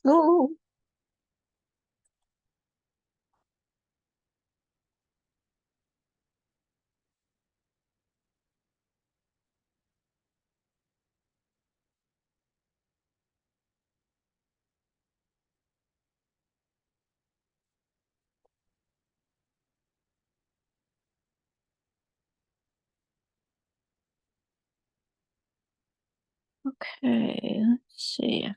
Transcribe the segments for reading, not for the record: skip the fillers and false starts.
Oh, okay. Let's see.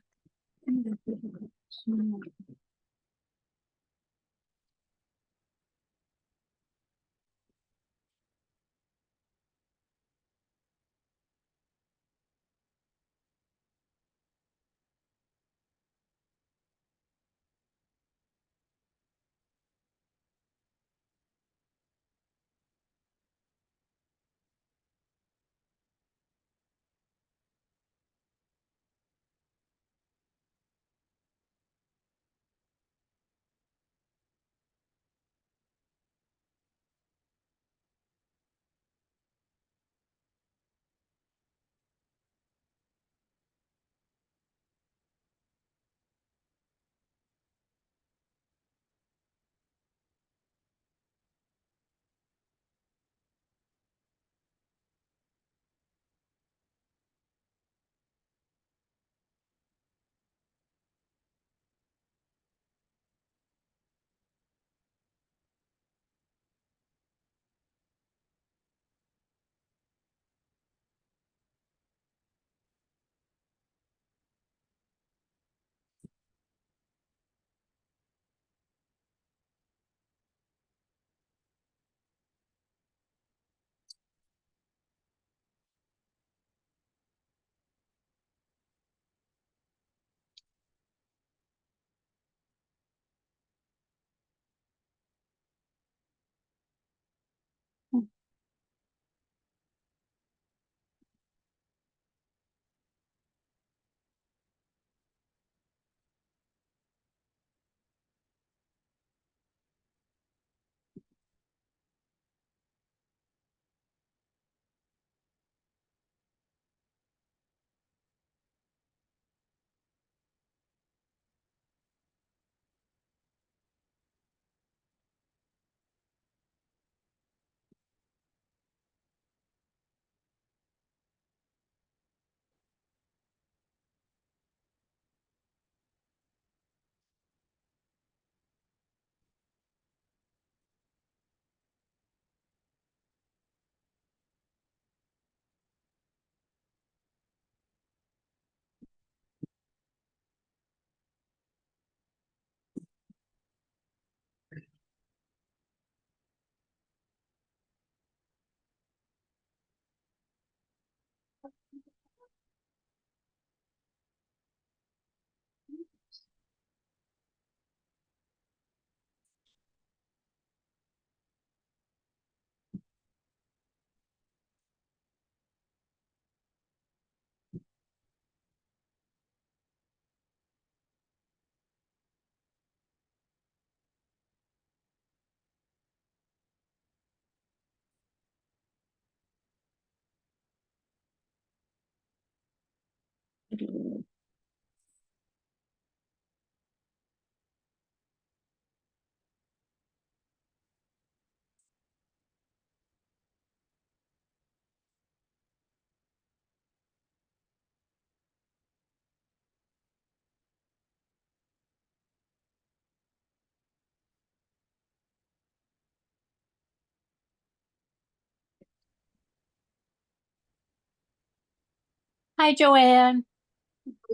Hi, Joanne.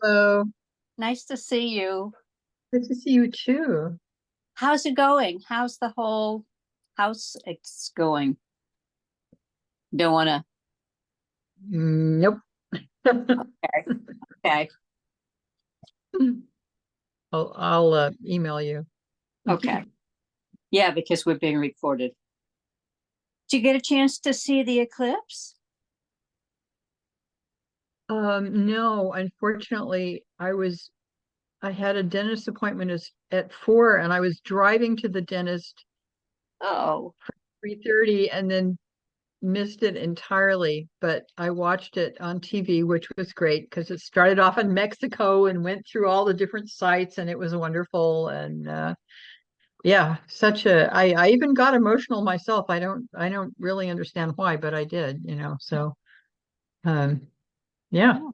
Hello. Nice to see you. Good to see you too. How's it going? How's the whole house it's going? Don't want to. Nope. Okay. Okay. I'll email you. Okay. Yeah, because we're being recorded. Did you get a chance to see the eclipse? No, unfortunately, I had a dentist appointment at 4 and I was driving to the dentist Oh, 3:30 and then missed it entirely, but I watched it on TV, which was great because it started off in Mexico and went through all the different sites, and it was wonderful. And yeah, I even got emotional myself. I don't really understand why, but I did, so um yeah, Oh,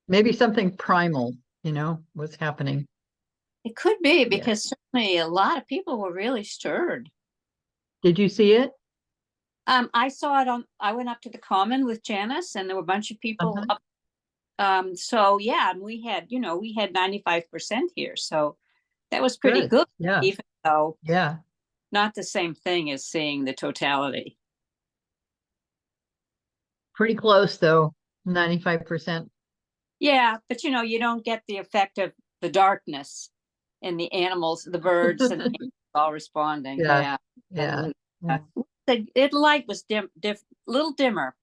maybe something primal, was happening. it could be Yeah. because certainly a lot of people were really stirred. Did you see it? I saw it I went up to the Common with Janice and there were a bunch of people Uh-huh. up. So yeah, and we had 95% here. So that was pretty Good. good, Yeah. even though Yeah. not the same thing as seeing the totality. Pretty close though. 95%. Yeah, but you don't get the effect of the darkness and the animals, the birds and the animals all responding. Yeah. Yeah. Yeah. Uh, Yeah. the light was little dimmer.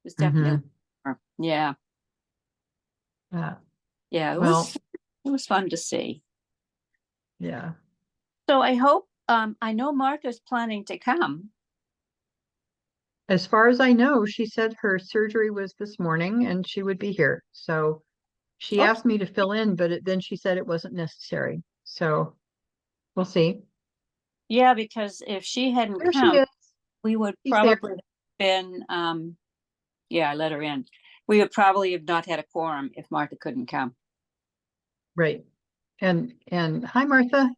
It was definitely Hmm. dimmer. Yeah. Yeah. Yeah. It Well, was fun to see. yeah. So I hope I know Martha's planning to come. As far as I know, she said her surgery was this morning and she would be here. So she Okay. asked me to fill in, but then she said it wasn't necessary. So we'll see. Yeah, because if she hadn't There she come, is. we would She's there. probably have been yeah, I let her in. We would probably have not had a quorum if Martha couldn't come. Right. And hi, Martha.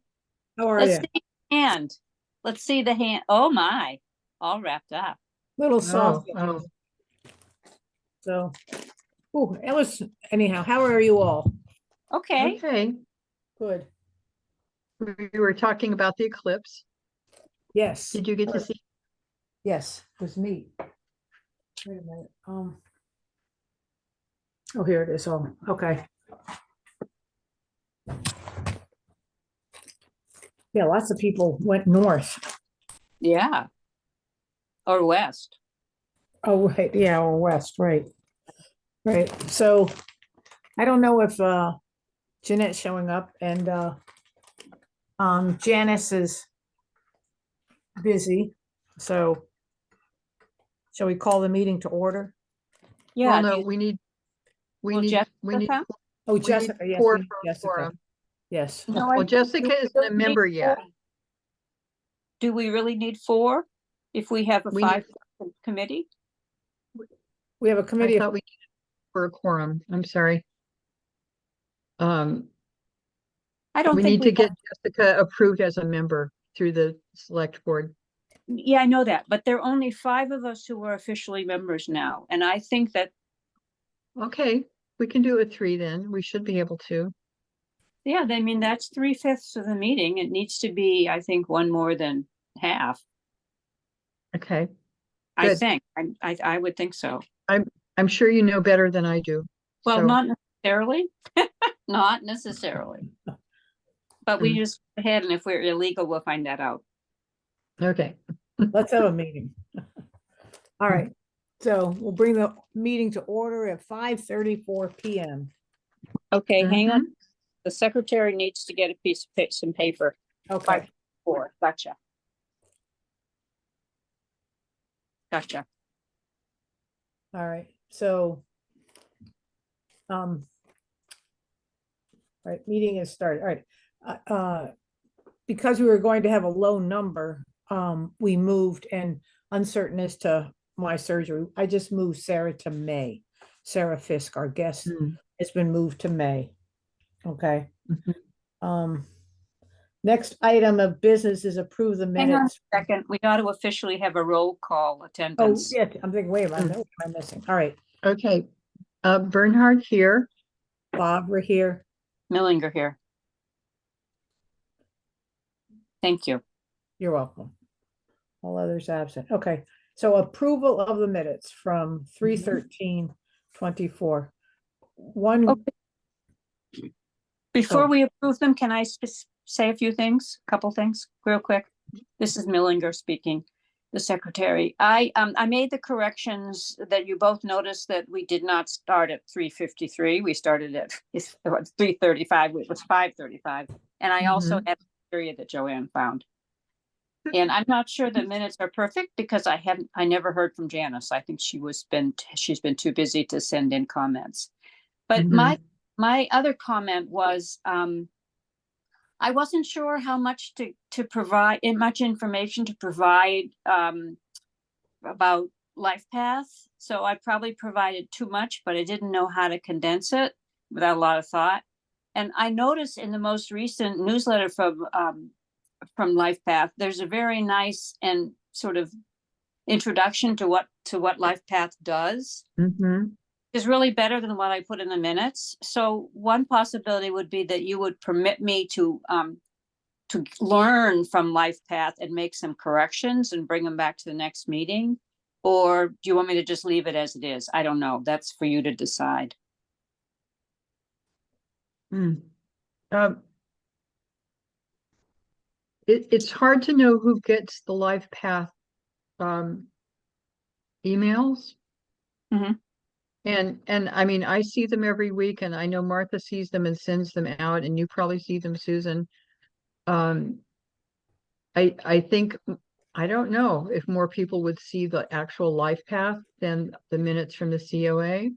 How are Let's you? see the hand. Let's see the hand. Oh my, all wrapped up. Little Oh, soft. oh, So, oh, it was anyhow. How are you all? Okay. okay. Good. We were talking about the eclipse. Yes. Did you get to see? Yes, it was neat. Wait a minute. Oh, here it is. Oh, okay. Yeah, lots of people went north. Yeah. Or west. Oh, right. Yeah, or west. Right. Right. So I don't know if Jeanette's showing up and Janice is busy. So shall we call the meeting to order? Yeah. Well, no, we need, we Will need, Jessica we need, come? Oh, we need Jessica. Yes, four we need for a Jessica. quorum. Yes. No, Well, Jessica isn't a really member need yet. four. Do we really need four if we have a We need, 5 committee? We have a I committee of thought we needed for a quorum. I'm sorry. Um, I don't we think need to we have. get Jessica approved as a member through the select board. Yeah, I know that, but there are only 5 of us who are officially members now. And I think that, Okay, we can do it 3 then. We should be able to. yeah, I mean, that's 3/5 of the meeting. It needs to be, I think, one more than half. Okay, I good. think. I would think so. I'm sure you know better than I do. Well, So, not necessarily. Not necessarily. But we Mm. just go ahead, and if we're illegal, we'll find that out. okay. Let's have a meeting. All right, so we'll bring the meeting to order at 5:34 PM. Okay, hang on. Mhm. The secretary needs to get a piece of some paper. Okay, 5:04. Gotcha. Gotcha. all right, so all right, meeting is started. All right. Because we were going to have a low number, we moved and uncertain as to my surgery. I just moved Sarah to May. Sarah Fisk, our guest, Mm. has been moved to May. Okay. Mhm. Next item of business is approve the Hang on a minutes. second. We got to officially have a roll call Oh, attendance. yeah, I'm thinking, wait a minute, what am I missing? All right, Okay, Bernhard here. Bob, we're here. Millinger here. Thank you. You're welcome. All others absent. Okay, so approval of the minutes from 3/13/24. One, Okay. Before Oh. we approve them, can I say a few things, a couple things, real quick? This is Millinger speaking, the secretary. I made the corrections that you both noticed that we did not start at 3:53. We started at 3:35. It was 5:35. And I also Mhm. added the period that Joanne found. And I'm not sure the minutes are perfect because I never heard from Janice. I think she's been too busy to send in comments. But Mhm. my other comment was, I wasn't sure how much to provide, much information to provide, about LifePath. So I probably provided too much, but I didn't know how to condense it without a lot of thought. And I noticed in the most recent newsletter from LifePath, there's a very nice and sort of introduction to what LifePath does. Mhm. Is really better than what I put in the minutes. So one possibility would be that you would permit me to learn from LifePath and make some corrections and bring them back to the next meeting. Or do you want me to just leave it as it is? I don't know. That's for you to decide. Mm. Um, it's hard to know who gets the LifePath emails. Mhm. And I mean, I see them every week, and I know Martha sees them and sends them out, and you probably see them, Susan. Um, I think, I don't know if more people would see the actual LifePath than the minutes from the COA.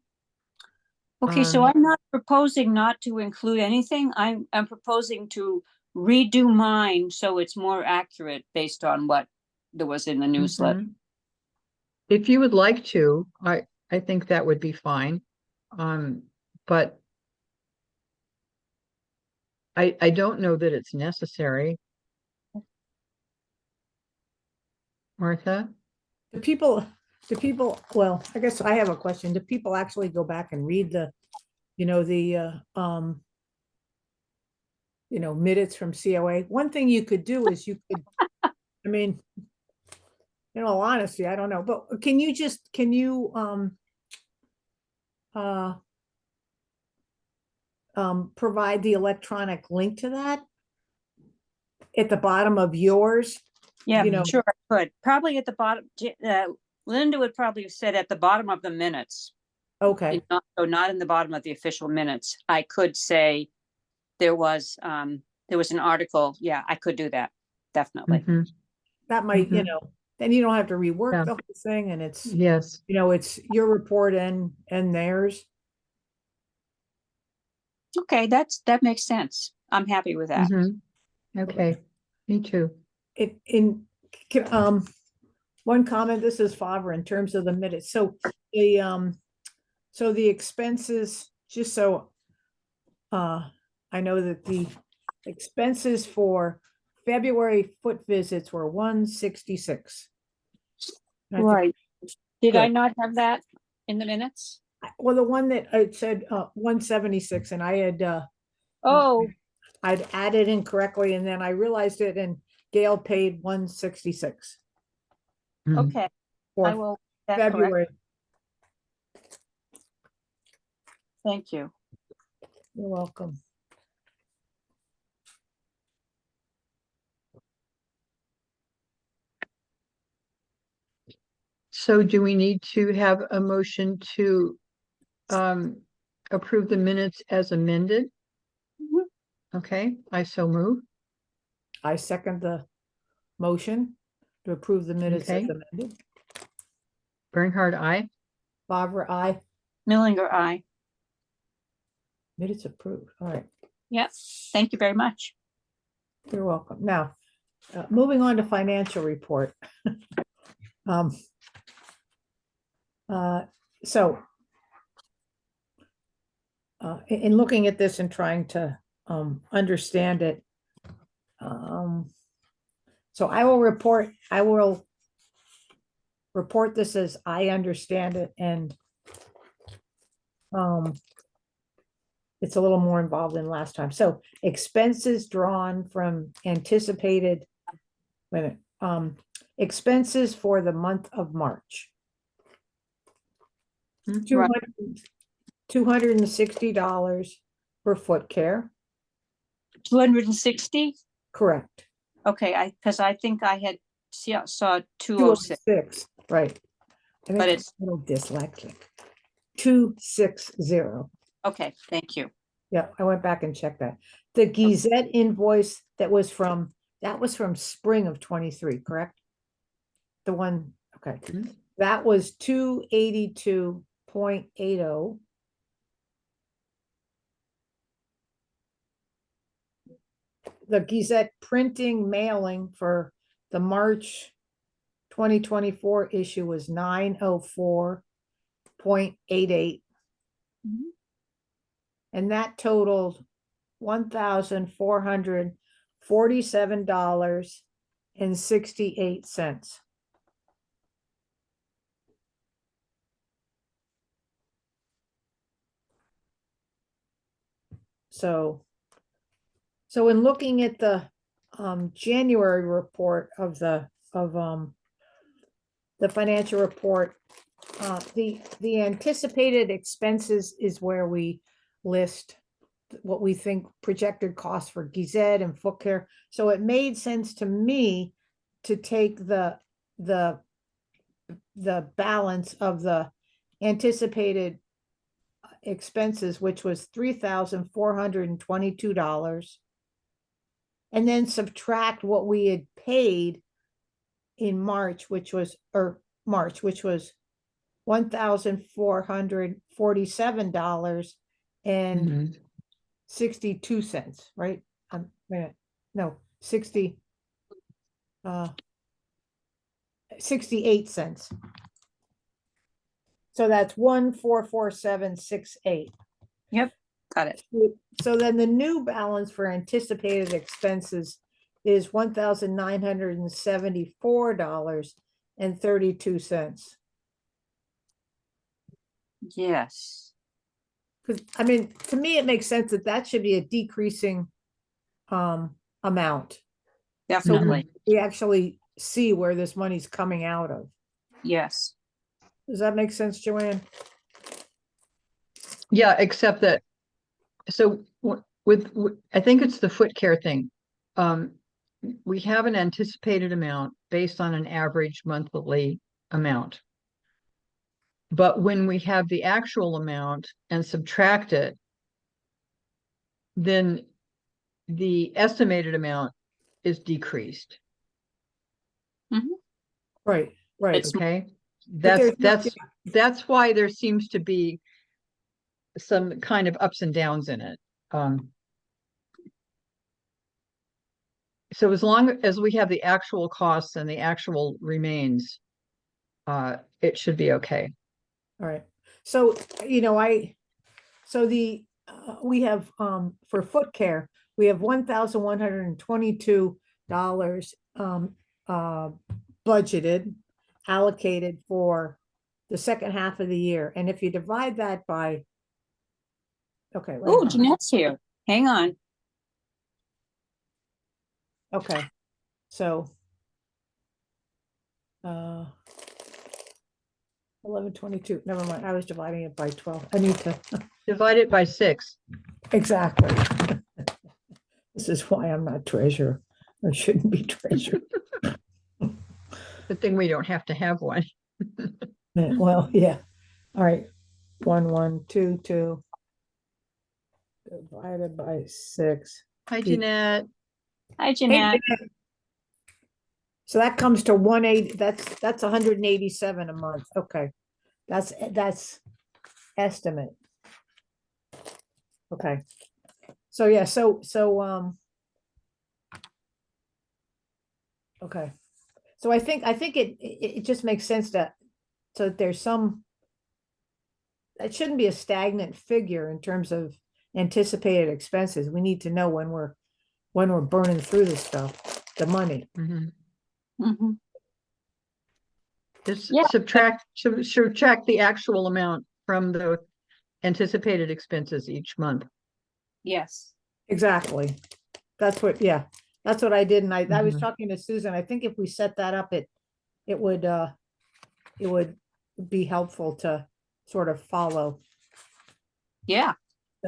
Okay, so Um, I'm not proposing not to include anything. I'm proposing to redo mine so it's more accurate based on what there was in the newsletter. mhm. If you would like to, I think that would be fine. But I don't know that it's necessary. Martha? The people, well, I guess I have a question. Do people actually go back and read the, minutes from COA? One thing you could do is you could, I mean, in all honesty, I don't know, but can you, uh, provide the electronic link to that at the bottom of yours? Yeah, You know, sure, I could. Probably at the bottom, Linda would probably have said at the bottom of the minutes. okay, So not in the bottom of the official minutes. I could say there was an article. Yeah, I could do that. Definitely. Mhm, that might, mhm. then you don't have to rework Yeah, the whole thing, and it's, yes. it's your report and theirs. Okay, that makes sense. I'm happy with that. Mhm. Okay, me too. It in one comment, this is Favre in terms of the minutes. So the expenses, just so I know that the expenses for February foot visits were 166. Right. Did I Good. not have that in the minutes? Well, the one that it said 176, and Oh, I'd added incorrectly, and then I realized it, and Gail paid 166 Mhm. okay. I for will. That correct. February. Thank you. You're welcome. So do we need to have a motion to approve the minutes as amended? Mhm. Okay, I so move. I second the motion to approve the minutes as Okay. amended. Bernhard, aye. Barbara, I Millinger, aye. minutes approved. All right, Yes. Thank you very much. you're welcome. Now, moving on to financial report. Um, so in looking at this and trying to understand it, so I will report this as I understand it, and it's a little more involved than last time. So expenses drawn from anticipated, wait a minute, expenses for the month of March. Hmm. Right. $260 for foot care, 260? correct. Okay, because I think I had saw 206, 206, right. I but think it's I'm a little dyslexic. 260. okay. Thank you. Yeah, I went back and checked that. The Gazette invoice that was from that was from spring of 23, correct? The one, okay, Mhm. that was 282.80. The Gazette printing mailing for the March 2024 issue was 904.88. Mhm. And that totaled $1,447.68. So in looking at the January report of the financial report, the anticipated expenses is where we list what we think projected costs for Gazette and foot care. So it made sense to me to take the balance of the anticipated expenses, which was $3,422, and then subtract what we had paid in March, which was $1,447 and Mhm. 62 cents, right? No, 68 cents. So that's 1,44768. Yep, got it. So then the new balance for anticipated expenses is $1,974.32. Yes, Because I mean, to me, it makes sense that that should be a decreasing amount. So definitely. we actually see where this money's coming out of. Yes. Does that make sense, Joanne? Yeah, except that, so I think it's the foot care thing. We have an anticipated amount based on an average monthly amount. But when we have the actual amount and subtract it, then the estimated amount is decreased. Mhm. Right, right. It's Okay, But there's that's why there seems to be some kind of ups and downs in it. So as long as we have the actual costs and the actual remains, it should be okay. All right. So, we have, for foot care, we have $1,122, budgeted, allocated for the second half of the year. And if you divide that by, okay, wait a Oh, minute. Jeanette's here. Hang on. Okay, so, 1122, never mind, I was dividing it by 12. I need to, Divide it by 6. exactly. This is why I'm not treasurer, or shouldn't be treasurer. Good thing we don't have to have one. Well, yeah, all right, 1122 divided by 6. Hi, Jeanette. Hi, Hey, Jeanette. so that comes to 180, that's 187 a month, okay. That's estimate. Okay. So, yeah, okay. So I think it just makes sense that, so that there's some, it shouldn't be a stagnant figure in terms of anticipated expenses. We need to know when we're burning through this stuff, the money. Mhm. Mhm. Just Yeah. subtract the actual amount from the anticipated expenses each month. Yes. Exactly. That's what, yeah, that's what I did. And I was Mhm. talking to Susan. I think if we set that up, it would be helpful to sort of follow Yeah.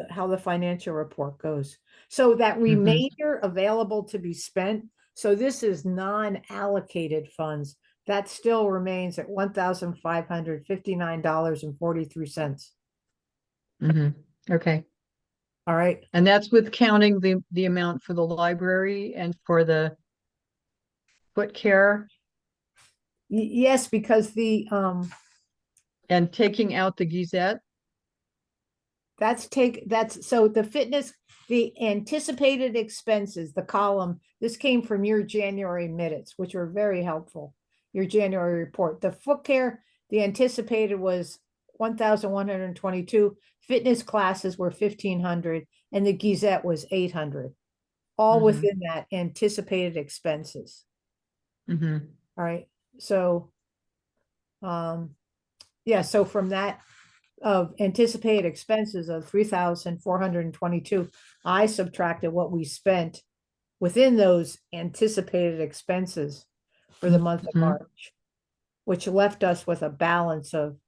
how the financial report goes. So that remainder available to be spent, so this is non-allocated funds, that still remains at $1,559.43. Mhm. Okay. All right, And that's with counting the amount for the library and for the foot care Yes, because and taking out the Gazette. that's so the fitness, the anticipated expenses, the column, this came from your January minutes, which were very helpful. Your January report, the foot care, the anticipated was 1,122, fitness classes were 1,500, and the Gazette was 800. All Mhm. within that anticipated expenses. Mm-hmm. All right, so yeah, so from that of anticipated expenses of 3,422, I subtracted what we spent within those anticipated expenses for the month of Mhm. March, which left us with a balance of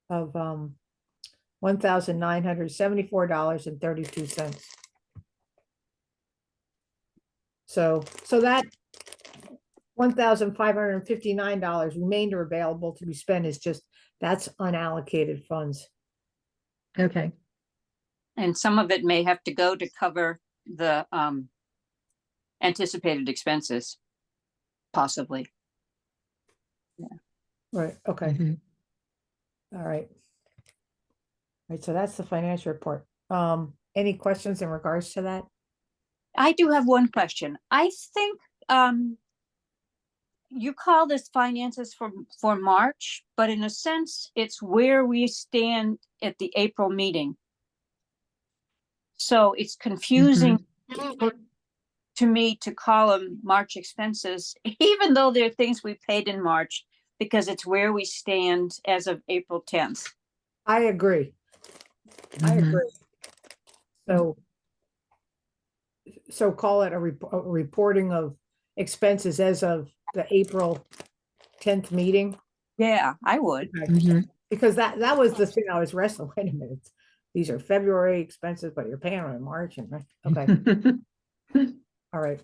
$1,974.32. So that $1,559 remainder available to be spent is just, that's unallocated funds. Okay. And some of it may have to go to cover the anticipated expenses, possibly. Right, okay, Mhm. all right. All right, so that's the financial report. Any questions in regards to that? I do have one question. I think you call this finances for March, but in a sense, it's where we stand at the April meeting. So it's confusing to me to call them March expenses, even though they're things we paid in March, because it's where we stand as of April 10th. I agree. I Mhm. agree. So call it a reporting of expenses as of the April 10th meeting. Yeah, I would. Okay. Mhm. Because that was the thing I was wrestling. Wait a minute. These are February expenses, but you're paying them in March and okay. All right.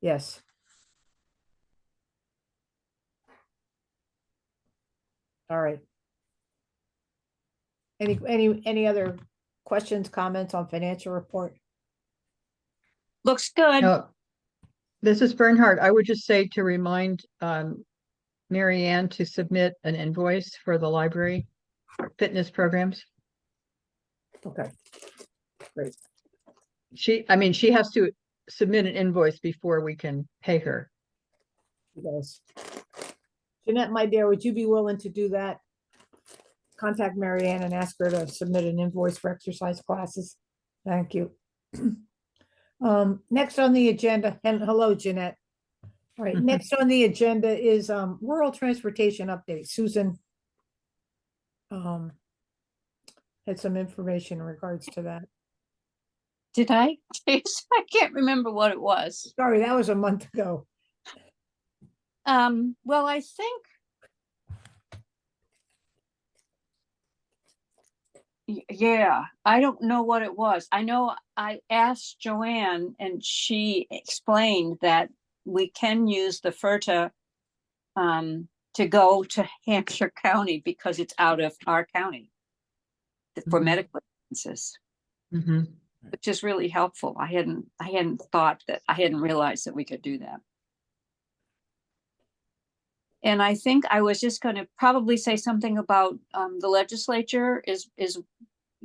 Yes. All right. Any other questions, comments on financial report? Looks good. Oh, this is Bernhard. I would just say to remind Mary Ann to submit an invoice for the library fitness programs. Okay. Great. She has to submit an invoice before we can pay her. Yes. Jeanette, my dear, would you be willing to do that? Contact Mary Ann and ask her to submit an invoice for exercise classes. Thank you. Next on the agenda, and hello, Jeanette. All right, next on the agenda is rural transportation update. Susan had some information in regards to that. Did I? I can't remember what it was. Sorry, that was a month ago. Well, I think yeah, I don't know what it was. I know I asked Joanne and she explained that we can use the FERTA to go to Hampshire County because it's out of our county for Mhm. medical expenses, Mhm. which is really helpful. I hadn't realized that we could do that. And I think I was just going to probably say something about the legislature is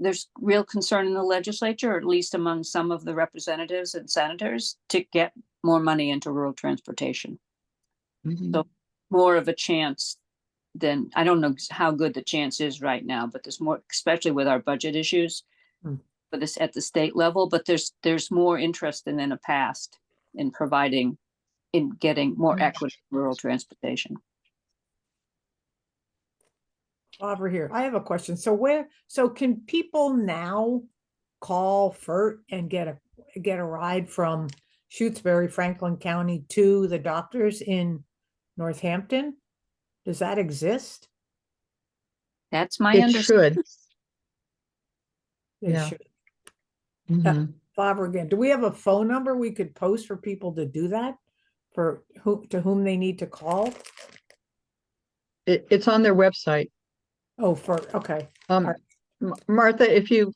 there's real concern in the legislature, or at least among some of the representatives and senators, to get more money into rural transportation. Mhm. So more of a chance than, I don't know how good the chance is right now, but there's more, especially with our budget issues for this at the state level, but there's more interest than in the past in getting more equity in rural transportation. Over here, I have a question. So can people now call FERT and get a ride from Shutesbury, Franklin County to the doctors in Northampton? Does that exist? That's my It understanding. should. They Yeah. should. Mhm. Barbara, again, do we have a phone number we could post for people to do that? For to whom they need to call? It's on their website. Oh, okay. Um, Martha, if you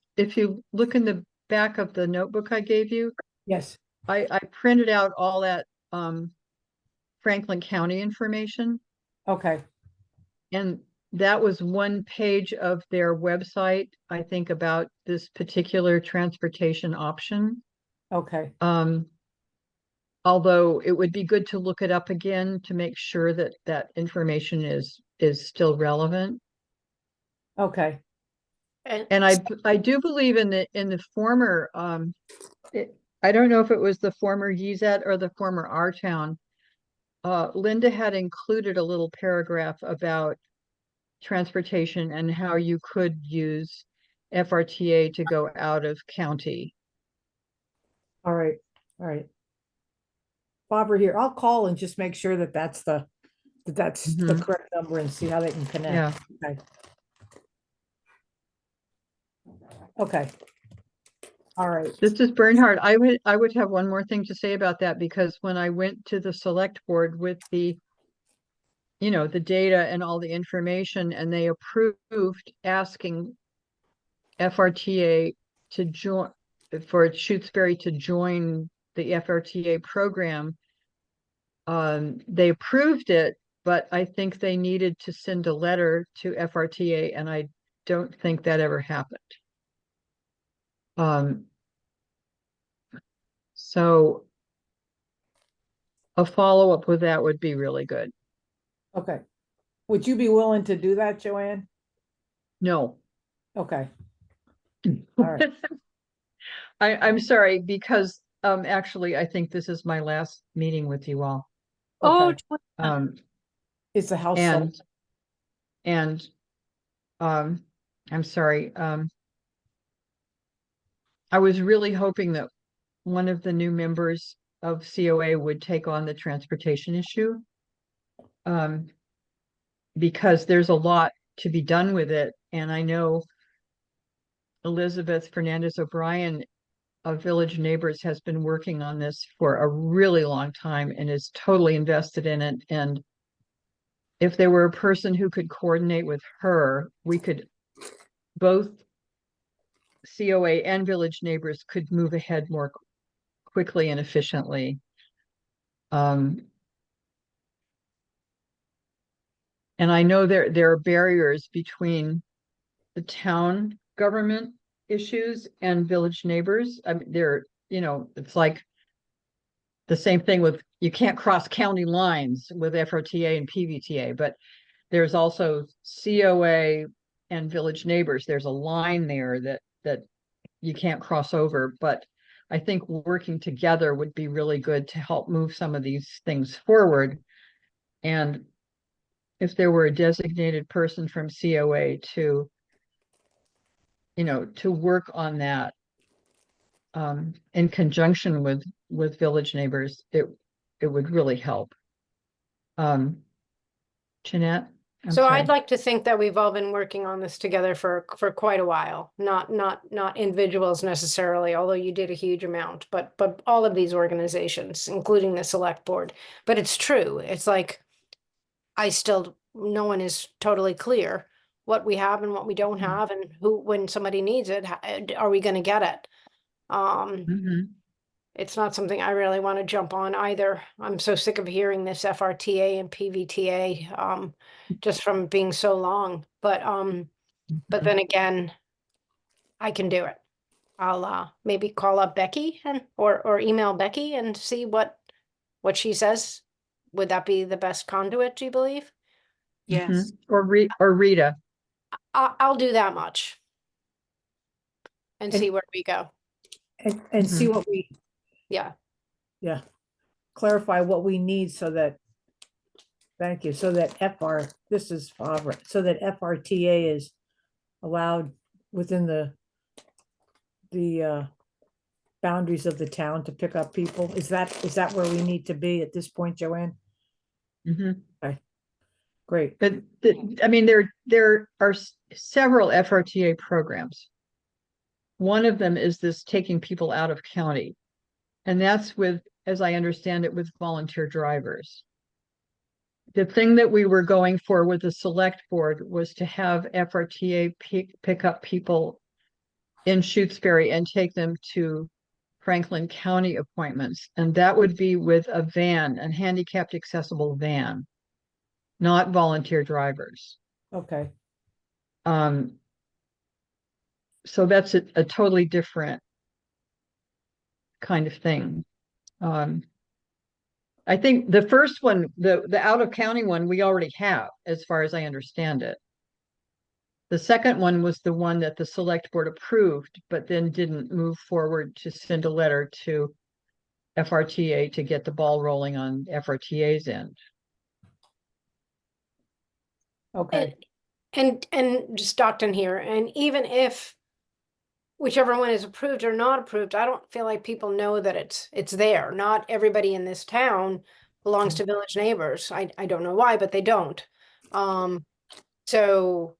look in the back of the notebook I gave you, Yes. I printed out all that Franklin County information. Okay, And that was one page of their website, I think, about this particular transportation option. okay, Although it would be good to look it up again to make sure that that information is still relevant. okay, And I do believe in the former, I don't know if it was the former Yzet or the former Our Town. Linda had included a little paragraph about transportation and how you could use FRTA to go out of county. all right, all right. Barbara here, I'll call and just make sure that that's the Mhm. correct number and see how they can connect. Okay. Okay. All right, This is Bernhard. I would have one more thing to say about that, because when I went to the select board with the data and all the information, and they approved asking FRTA to join, for Shutesbury to join the FRTA program. They approved it, but I think they needed to send a letter to FRTA, and I don't think that ever happened. So a follow-up with that would be really good. okay. Would you be willing to do that, Joanne? No. Okay, all right, I'm sorry, because actually I think this is my last meeting with you all. Oh, okay. Is the house sold? And I'm sorry. I was really hoping that one of the new members of COA would take on the transportation issue. Because there's a lot to be done with it. And I know Elizabeth Fernandez O'Brien of Village Neighbors has been working on this for a really long time and is totally invested in it. And if there were a person who could coordinate with her, we could both COA and Village Neighbors could move ahead more quickly and efficiently. And I know there are barriers between the town government issues and Village Neighbors. I mean, it's like the same thing with, you can't cross county lines with FRTA and PVTA, but there's also COA and Village Neighbors. There's a line there that you can't cross over, but I think working together would be really good to help move some of these things forward. And if there were a designated person from COA to work on that in conjunction with Village Neighbors, it would really help. Jeanette? So I'd like to think that we've all been working on this together for quite a while, not individuals necessarily, although you did a huge amount, but all of these organizations, including the select board. But it's true. It's like no one is totally clear what we have and what we don't have, and who, when somebody needs it, are we going to get it? It's not something I really want to jump on either. I'm so sick of hearing this FRTA and PVTA, just from being so long. But then again, I can do it. I'll maybe call up Becky or email Becky and see what she says. Would that be the best conduit, do you believe? yes. Or Rita. I'll do that much and And- see where we go. And see what we, Yeah. clarify what we need so that, thank you, so that this is Barbara, so that FRTA is allowed within the boundaries of the town to pick up people. Is that where we need to be at this point, Joanne? Great. But I mean, there are several FRTA programs. One of them is this taking people out of county. And that's with, as I understand it, with volunteer drivers. The thing that we were going for with the select board was to have FRTA pick up people in Shutesbury and take them to Franklin County appointments, and that would be with a van, a handicapped accessible van, not volunteer drivers. Okay, So that's a totally different kind of thing. I think the first one, the out of county one, we already have, as far as I understand it. The second one was the one that the select board approved, but then didn't move forward to send a letter to FRTA to get the ball rolling on FRTA's end. okay, And just Stockton here, and even if whichever one is approved or not approved, I don't feel like people know that it's there. Not everybody in this town belongs to Village Neighbors. I don't know why, but they don't. So,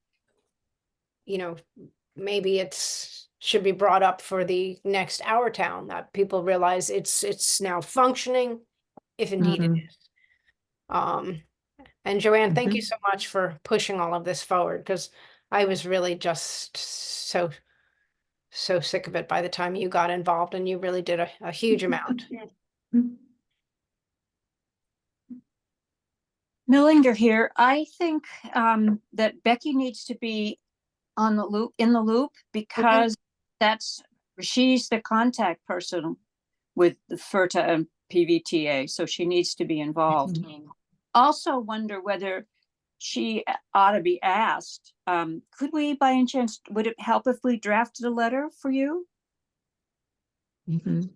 you know, maybe it's should be brought up for the next Our Town, that people realize it's now functioning, if indeed it Mhm. is. And Joanne, thank you Mhm. so much for pushing all of this forward, because I was really just so sick of it by the time you got involved, and you really did a huge amount. Millinger here. I think that Becky needs to be on the loop, in the loop, because she's the contact person with the FERTA and PVTA, so she needs to be involved. Also wonder whether she ought to be asked, could we, by any chance, would it help if we drafted a letter for you? Mhm.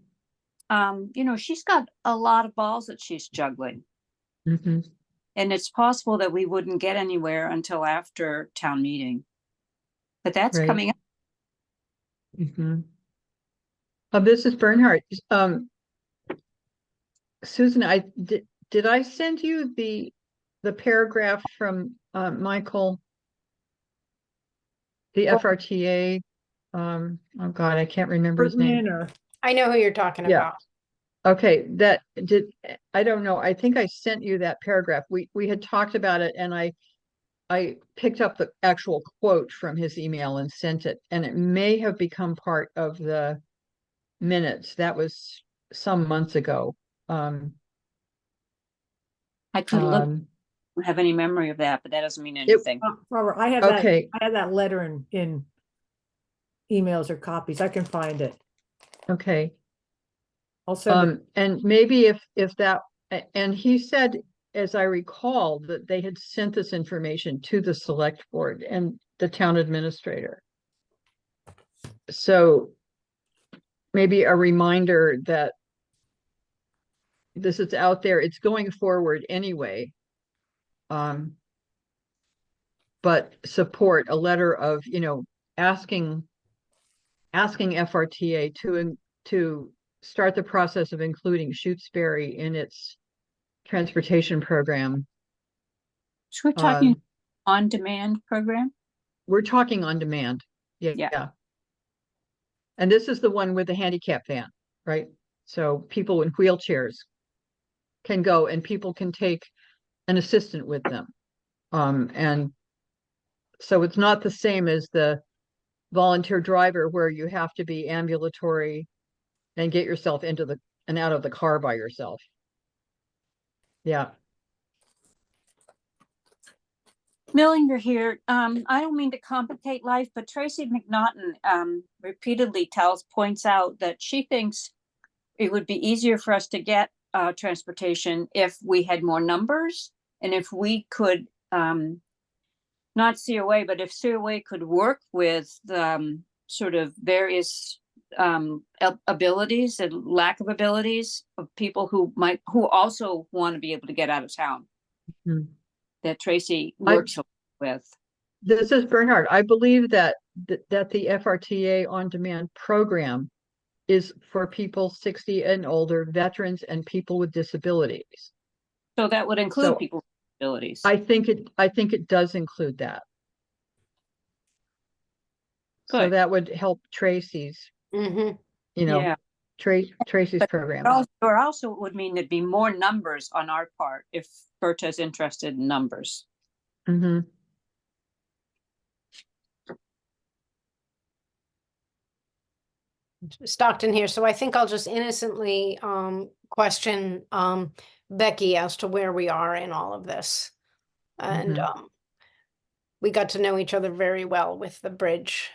You know, she's got a lot of balls that she's juggling, Mhm. and it's possible that we wouldn't get anywhere until after town meeting. But that's Right. coming up. Mhm. This is Bernhardt. Susan, did I send you the paragraph from Michael, the Well- FRTA? Oh God, I can't remember his name. Bergman or, I know who you're talking Yeah. about. Okay, I don't know. I think I sent you that paragraph. We had talked about it, and I picked up the actual quote from his email and sent it, and it may have become part of the minutes. That was some months ago. I could look, Um, don't have any memory of that, but that doesn't mean anything. Robert, okay, I have that letter in emails or copies. I can find it. okay. I'll send it. And maybe if that, and he said, as I recall, that they had sent this information to the select board and the town administrator. So maybe a reminder that this is out there, it's going forward anyway. But support a letter of, asking FRTA to start the process of including Shutesbury in its transportation program. So we're talking on-demand program? We're talking on demand. Yeah. And this is the one with the handicap van, right? So people in wheelchairs can go and people can take an assistant with them. And so it's not the same as the volunteer driver where you have to be ambulatory and get yourself into and out of the car by yourself. Yeah. Millinger here. I don't mean to complicate life, but Tracy McNaughton repeatedly points out that she thinks it would be easier for us to get transportation if we had more numbers, and if we could, not COA, but if COA could work with sort of various abilities and lack of abilities of people who also want to be able to get out of town. Mhm. That Tracy works with. This is Bernhard. I believe that the FRTA on-demand program is for people 60 and older, veterans, and people with disabilities. So that would include people with disabilities. I think it does include that. So Good. that would help Tracy's, Yeah. Tracy's But program. or also it would mean there'd be more numbers on our part if FERTA is interested in numbers. Mhm. Stockton here, so I think I'll just innocently question Becky as to where we are in all of this. And we got to know each other very well with the bridge.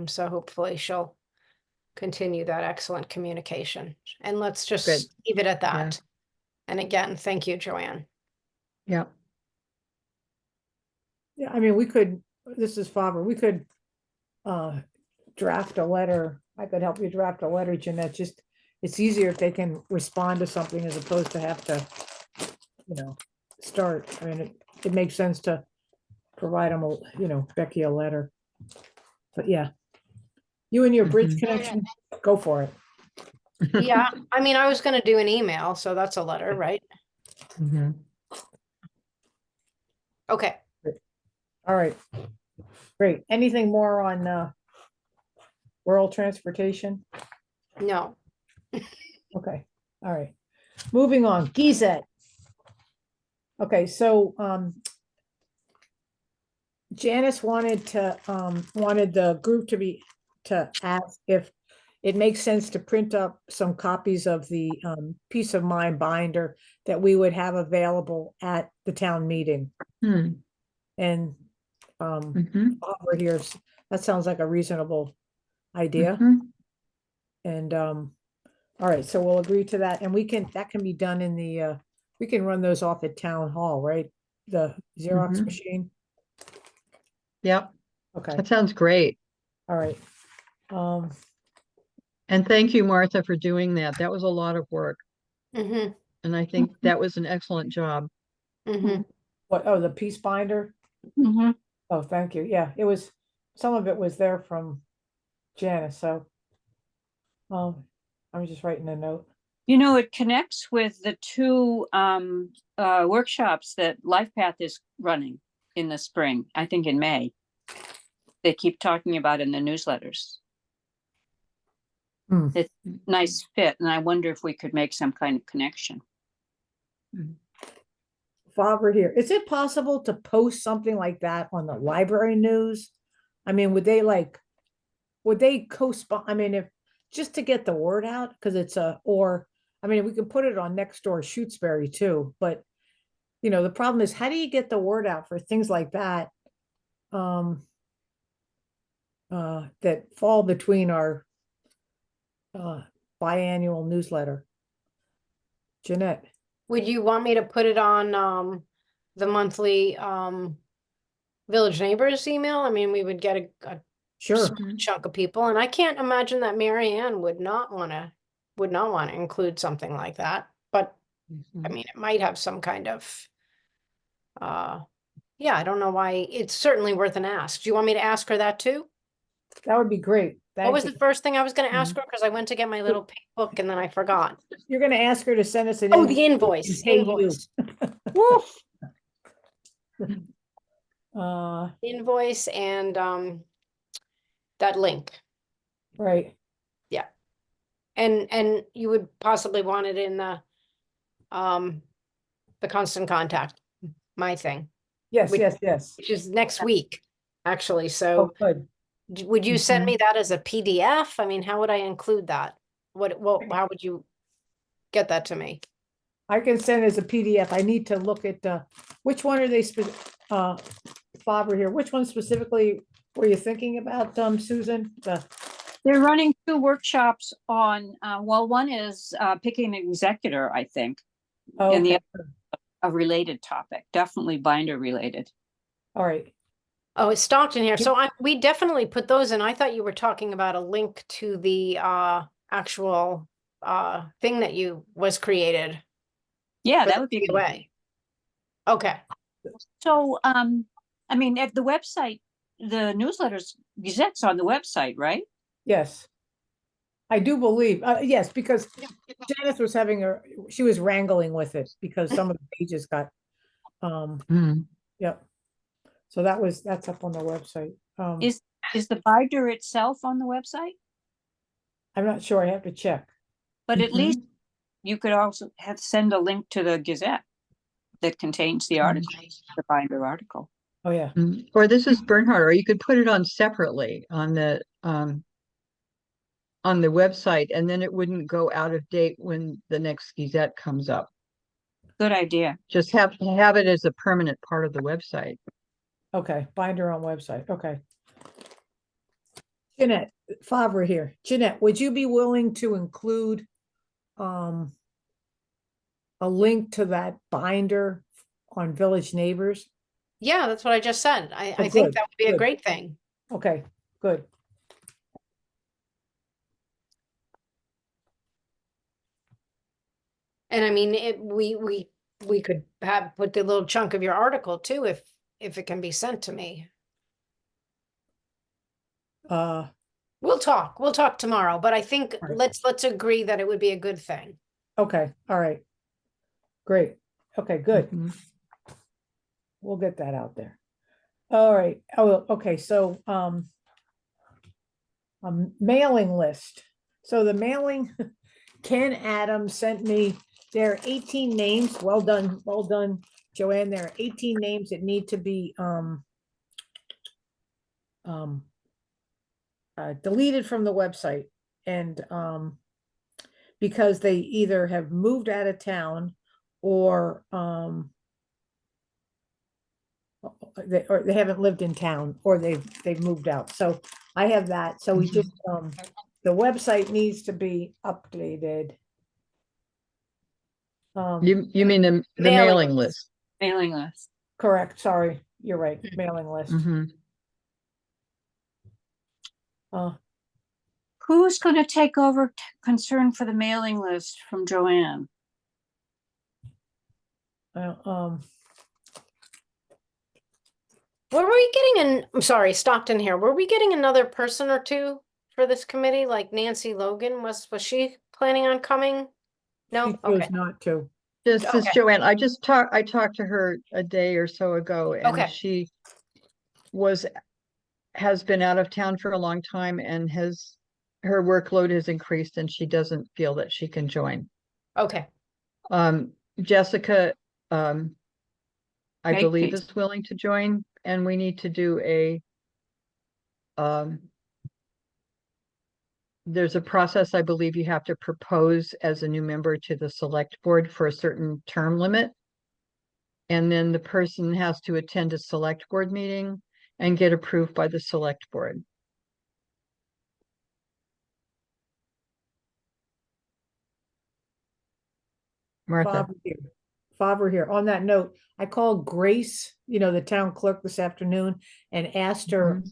So hopefully she'll continue that excellent communication. And let's just Good. leave it at Yeah. that. And again, thank you, Joanne. Yeah. Yeah, I mean, we could, this is Faber, we could draft a letter. I could help you draft a letter, Jeanette. Just, it's easier if they can respond to something as opposed to have to, start. I mean, it makes sense to provide them, Becky a letter. But yeah, you and your bridge Mhm. connection, go for it. Yeah, I mean, I was gonna do an email, so that's a letter, right? Mhm. Okay. All right. Great. Anything more on rural transportation? No. Okay, all right. Moving on, Gizet. Okay, so Janice wanted the group to ask if it makes sense to print up some copies of the Peace of Mind binder that we would have available at the town meeting. Hmm. And Mhm. over here, that sounds like a reasonable idea. Mhm. And all right, so we'll agree to that, and that can be done in the we can run those off at town hall, right? The Xerox Mhm. machine. Yep, Okay, that sounds great. all right. Um, And thank you, Martha, for doing that. That was a lot of work. Mm-hmm. And I think that was an excellent job. Mm-hmm. what, oh, the piece binder? Mhm. Oh, thank you. Yeah, it was, some of it was there from Janice, so I'm just writing a note. You know, it connects with the two workshops that LifePath is running in the spring, I think in May. They keep talking about in the newsletters. Hmm. It's nice fit, and I wonder if we could make some kind of connection. Faber here. Is it possible to post something like that on the library news? I mean, would they co-spon, I mean, if, just to get the word out, because it's I mean, we could put it on next door Shutesbury too, but the problem is, how do you get the word out for things like that? That fall between our biannual newsletter. Jeanette, Would you want me to put it on the monthly Village Neighbors email? I mean, we would get a sure. small chunk of people, and I can't imagine that Mary Ann would not want to include something like that. But I mean, it might have some kind of yeah, I don't know why. It's certainly worth an ask. Do you want me to ask her that too? That would be great. What was Thank the you. first thing I was going to ask her? Because I went to get my little pink book and then I forgot. You're gonna ask her to send us an Oh, the invoice. and pay you. Invoice. Woof. Invoice and that link. Right. Yeah. And you would possibly want it in the constant contact, my thing, Yes, Which- yes. which is next week, actually. Oh, So good. would you send Mhm. me that as a PDF? I mean, how would I include that? How would you get that to me? I can send as a PDF. I need to look at which one are they Faber here, which one specifically were you thinking about, Susan? They're running two workshops on, well, one is picking an executor, I think, Oh, and the okay. other a related topic, definitely binder related. All right. Oh, it's Stockton here. So we definitely put those in. I thought you were talking about a link to the actual thing that was created. Yeah, for that the would be good. POA. Okay. So, I mean, at the website, the newsletters, Gazette's on the website, right? Yes. I do believe, yes, because Janice was she was wrangling with it because some of the pages got, Mhm. yep. So that's up on the website. Is the binder itself on the website? I'm not sure. I have to check. But at least Mhm. you could also send a link to the Gazette that contains the article, the binder article. Oh, yeah. Or this is Bernhard, or you could put it on separately on the on the website, and then it wouldn't go out of date when the next Gazette comes up. Good idea. Just have it as a permanent part of the website. Okay, binder on website, okay. Jeanette, Favre here. Jeanette, would you be willing to include a link to that binder on Village Neighbors? Yeah, that's what I just said. I Oh, think good, that would be a good. great thing. Okay, good. And I mean, we could have put the little chunk of your article too, if it can be sent to me. Uh, We'll talk tomorrow, but I think Right. let's agree that it would be a good thing. okay, all right. Great, okay, good. Mhm. We'll get that out there. All right, oh, okay, so, a mailing list. So the mailing, Ken Adams sent me, there are 18 names. Well done, Joanne. There are 18 names that need to be deleted from the website. And because they either have moved out of town or they haven't lived in town, or they've moved out. So I have that. So we just the website needs to be updated. You mean the Mailing mailing list. list? Mailing list. Correct, sorry, you're right, mailing list. Mhm. Uh, Who's going to take over concern for the mailing list from Joanne? uh, Were we getting an, I'm sorry, Stockton here. Were we getting another person or two for this committee? Like Nancy Logan, was she planning on coming? No? she Okay. chose not to. This is Okay. Joanne. I talked to her a day or so ago, and Okay. she has been out of town for a long time, and her workload has increased, and she doesn't feel that she can join. Okay. Jessica, I believe Makepeace. is willing to join, and we need to do there's a process, I believe you have to propose as a new member to the select board for a certain term limit. And then the person has to attend a select board meeting and get approved by the select board. Martha. Favre here. On that note, I called Grace, the town clerk this afternoon, and asked her,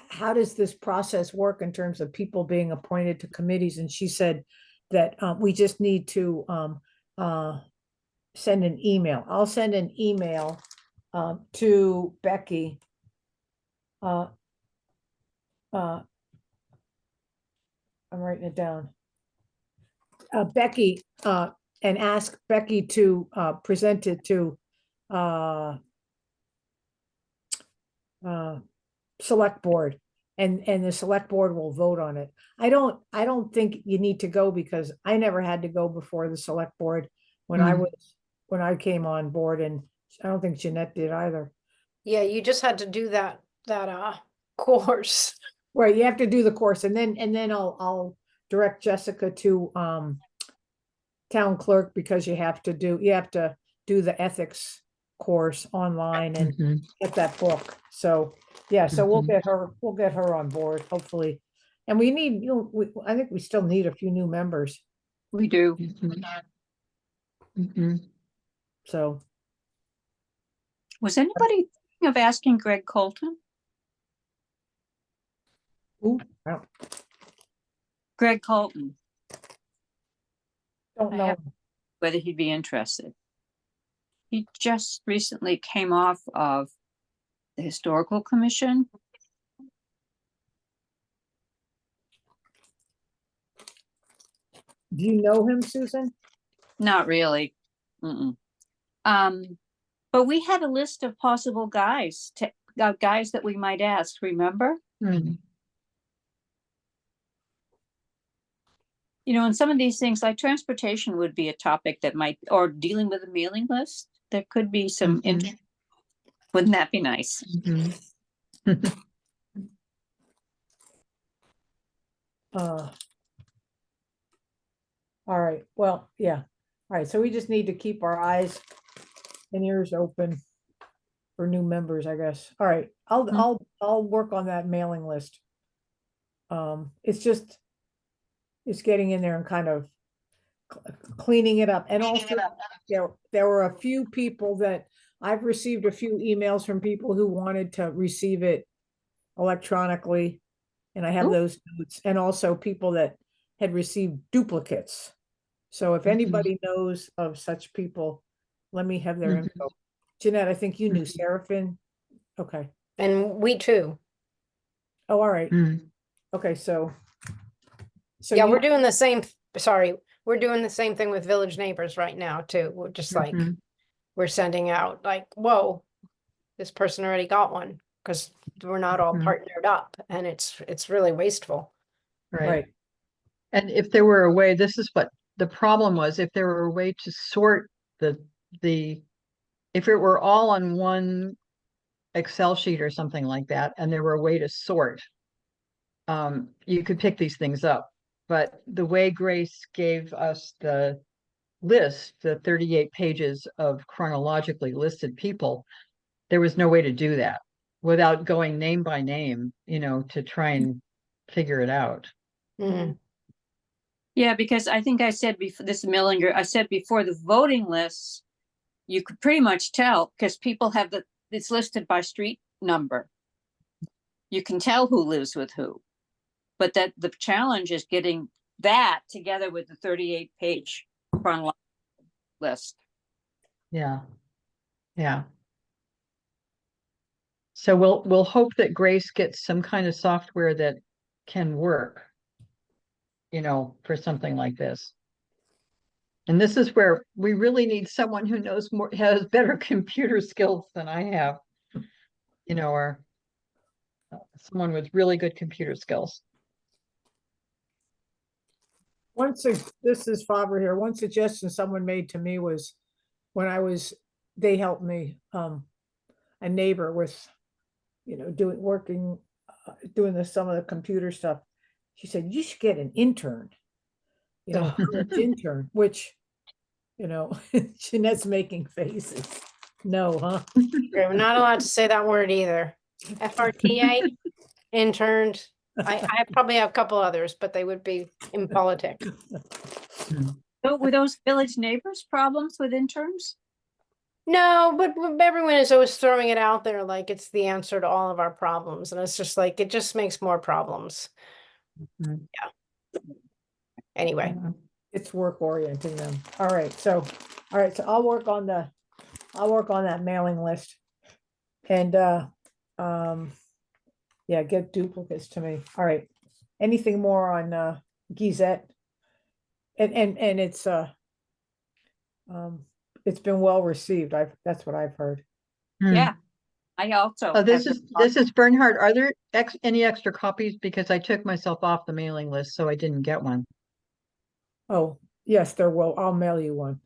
how does this process work in terms of people being appointed to committees? And she said that we just need to send an email. I'll send an email to Becky. I'm writing it down. Becky, and ask Becky to present it to select board, and the select board will vote on it. I don't think you need to go, because I never had to go before the select board when I came on board, and I don't think Jeanette did either. Yeah, you just had to do that course. Right, you have to do the course, and then I'll direct Jessica to town clerk, because you have to do the ethics course online and get that book. So yeah, so we'll get her on board, hopefully. And we need, I think we still need a few new members. We do. So Was anybody thinking of asking Greg Colton? ooh, Greg Colton, don't I know. have- whether he'd be interested. He just recently came off of the Historical Commission. Do you know him, Susan? Not really. Mm-mm. But we had a list of possible guys that we might ask, remember? And some of these things, like transportation, would be a topic that might, or dealing with a mailing list, there could be some interest. Wouldn't that be nice? All right, well, yeah. All right, so we just need to keep our eyes and ears open for new members, I guess. All right, I'll work on that mailing list. It's getting in there and kind of cleaning it up. And also there were a few people that I've received a few emails from people who wanted to receive it electronically. And I have Ooh. those notes, and also people that had received duplicates. So if anybody knows of such people, let me have their info. Jeanette, I think you knew Seraphin. Okay. And we too. Oh, all right. Mm. Okay, so Yeah, you- we're doing the same, sorry, we're doing the same thing with Village Neighbors right now too. We're just like, Mhm. we're sending out like, whoa, this person already got one, because we're not all Mhm. partnered up, and it's really wasteful. right. And if there were a way, this is what the problem was, if there were a way to sort the, if it were all on one Excel sheet or something like that, and there were a way to sort, you could pick these things up. But the way Grace gave us the list, the 38 pages of chronologically listed people, there was no way to do that without going name by name, to try and figure it out. Mm. Yeah, because I think I said before, this Millinger, I said before, the voting lists, you could pretty much tell because people have it's listed by street number. You can tell who lives with who. But that the challenge is getting that together with the 38-page chronological list. Yeah. Yeah. So we'll hope that Grace gets some kind of software that can work, for something like this. And this is where we really need someone who has better computer skills than I have, or someone with really good computer skills. This is Faber here. One suggestion someone made to me was when they helped me, a neighbor with, doing some of the computer stuff. She said, you should get an intern, Oh. college intern, which, Jeanette's making faces. No, huh? Okay, we're not allowed to say that word either. FRTA, interned. I probably have a couple others, but they would be in politics. So were those Village Neighbors problems with interns? No, but everyone is always throwing it out there like it's the answer to all of our problems. And it's just like, it just makes more problems. Mhm. Anyway, It's work orienting them. All right, so I'll work on that mailing list. And yeah, get duplicates to me. All right. Anything more on Gizette? And it's been well received. That's what I've heard. Yeah, I also. Oh, this have is Bernhard. Are there any extra copies? Because I took myself off the mailing list, so I didn't get one. Oh, yes, there will. I'll mail you one.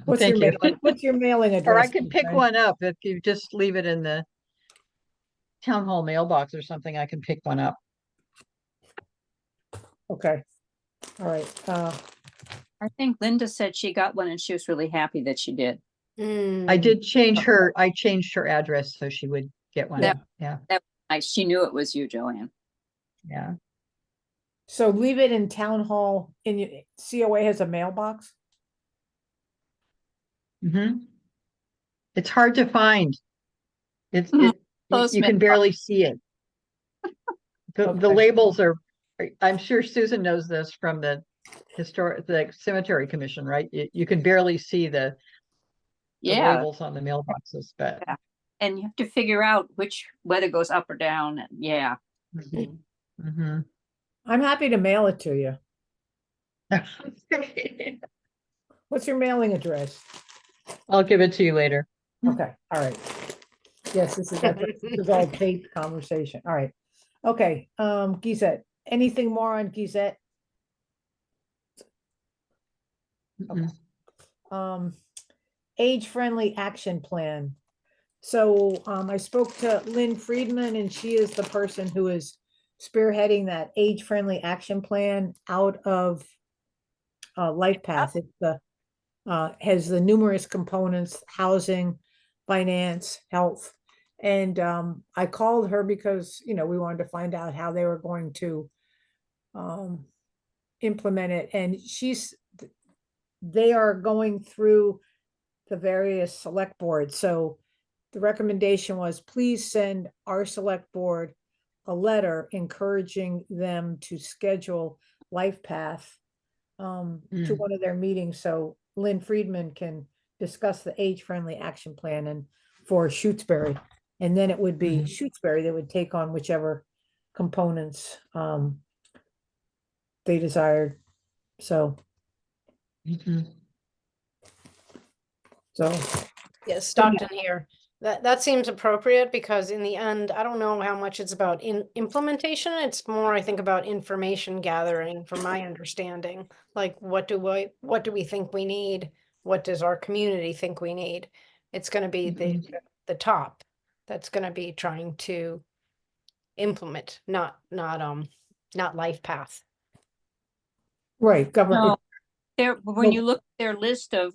What's Thank you. what's your mailing address? Or I could pick Fran? one up if you just leave it in the town hall mailbox or something. I can pick one up. Okay. All right. I think Linda said she got one and she was really happy that she did. I did change I changed her address so she would get one. That- Yeah. That she knew it was you, Joanne. Yeah. So leave it in town hall. In your COA has a mailbox. Mm-hmm. It's hard to find. It's Mhm. you can barely see it. The Okay. labels are, I'm sure Susan knows this from the cemetery commission, right? You can barely see the Yeah, labels on the mailboxes, but yeah. And you have to figure out whether it goes up or down. And yeah. Mhm. I'm happy to mail it to you. Mhm. What's your mailing address? I'll give it to you later. Okay, all right. Yes, this is all taped conversation. All right. Okay, Gizette, anything more on Gizette? Mhm. Age-friendly action plan. So, I spoke to Lynn Friedman, and she is the person who is spearheading that age-friendly action plan out of Life Path. It's the has the numerous components: housing, finance, health. And I called her because, you know, we wanted to find out how they were going to implement it. And they are going through the various select boards. So the recommendation was, please send our select board a letter encouraging them to schedule Life Path to one of their meetings, so Lynn Friedman can discuss the age-friendly action plan and for Shutesbury. And then it would be Shutesbury that would take on whichever components they desired. So, so Yes, Stockton here. That seems appropriate because in the end, I don't know how much it's about implementation. It's more, I think, about information gathering, from my understanding. Like, what do we think we need? What does our community think we need? It's going to be the top that's going to be trying to implement, not Life Path. right, government. No, when you look at their list of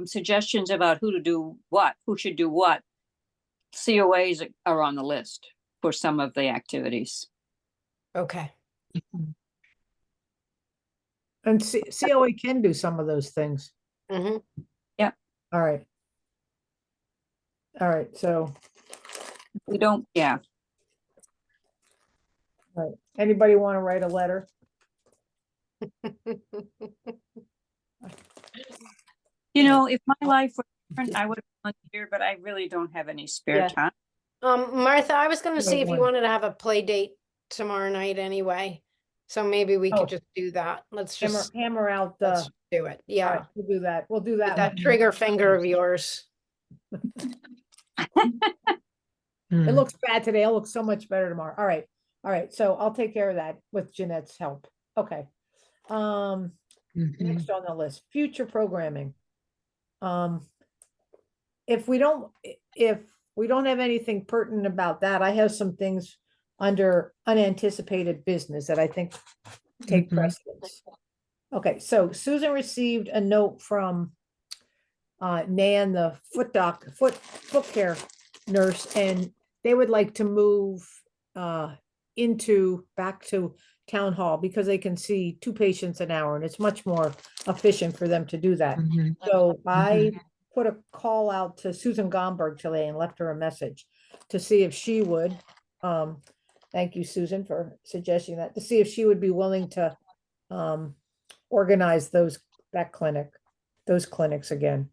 suggestions about who to do what, who should do what, COAs are on the list for some of the activities. Okay. And COA can do some of those things. Mm-hmm. Yeah. All right. All right. So, We don't, yeah. all right. Anybody want to write a letter? You know, if my life were different, I would have volunteered, but I really don't have any spare Yeah. time. Martha, I was going to see if you Wait, wanted to have a play date tomorrow night anyway. So maybe we Oh. could just do that. Let's just Hammer out let's the. do it. All Yeah. right, we'll do that. We'll do With that. that one. trigger finger of yours. It looks bad today. It'll look so much better tomorrow. All right. All right. So I'll take care of that with Jeanette's help. Okay. Next on the list, future programming. If we don't have anything pertinent about that, I have some things under unanticipated business that I think take precedence. Okay, so Susan received a note from Nan, the foot care nurse, and they would like to move back to town hall because they can see 2 patients an hour and it's much more efficient for them to do that. So I put a call out to Susan Gomberg today and left her a message to see if she would, thank you, Susan, for suggesting that, to see if she would be willing to organize those clinics again.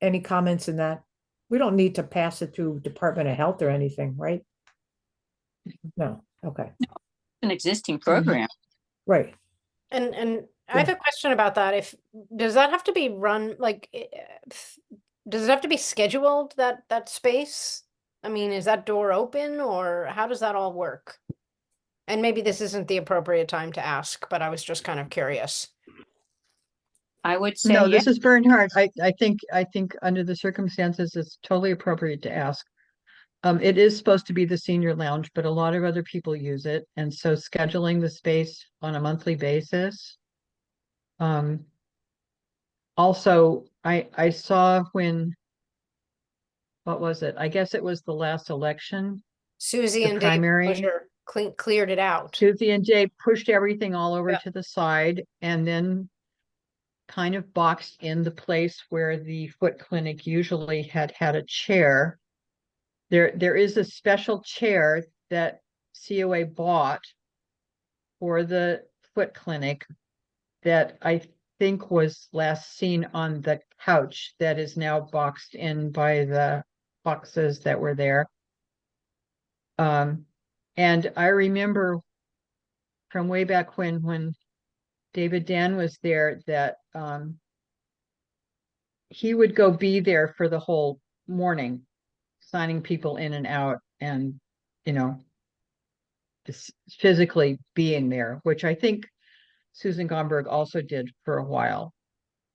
Any comments in that? We don't need to pass it through Department of Health or anything, right? No, okay, An existing program. right. And I have a question about that. Does that have to be run like does it have to be scheduled, that space? I mean, is that door open or how does that all work? And maybe this isn't the appropriate time to ask, but I was just kind of curious. I would say, No, yeah. this is Bernhard. I think under the circumstances, it's totally appropriate to ask. It is supposed to be the senior lounge, but a lot of other people use it. And so scheduling the space on a monthly basis. Also, I saw what was it? I guess it was the last election. Susie The and Dave primary. cleared it out. Susie and Dave pushed everything all over Yeah. to the side and then kind of boxed in the place where the foot clinic usually had a chair. There is a special chair that COA bought for the foot clinic that I think was last seen on the couch that is now boxed in by the boxes that were there. And I remember from way back when David Dan was there that he would go be there for the whole morning, signing people in and out and, physically being there, which I think Susan Gomberg also did for a while.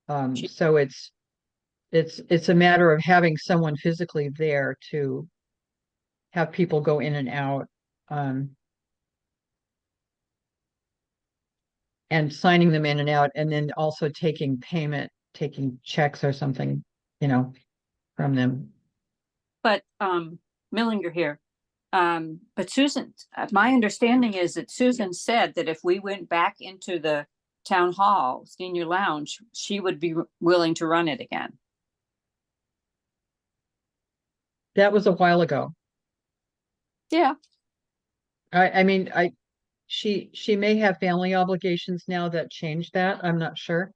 So it's It's a matter of having someone physically there to have people go in and out. And signing them in and out, and then also taking payment, taking checks or something, from them. But Millinger here. But Susan, my understanding is that Susan said that if we went back into the town hall senior lounge, she would be willing to run it again. That was a while ago. Yeah. I mean, she may have family obligations now that changed that. I'm not sure.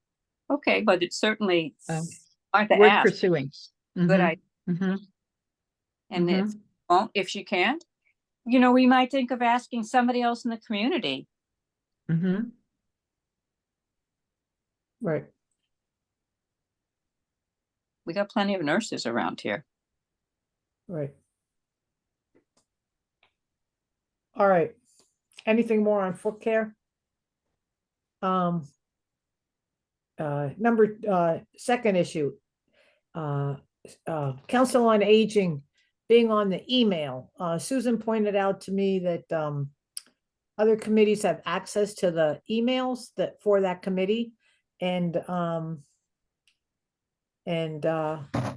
Okay, but it's certainly Martha Worth asked. pursuing. Good idea. And if she can't, we might think of asking somebody else in the community. Right. We got plenty of nurses around here. Right. All right. Anything more on foot care? Second issue. Council on Aging being on the email. Susan pointed out to me that other committees have access to the emails that for that committee. And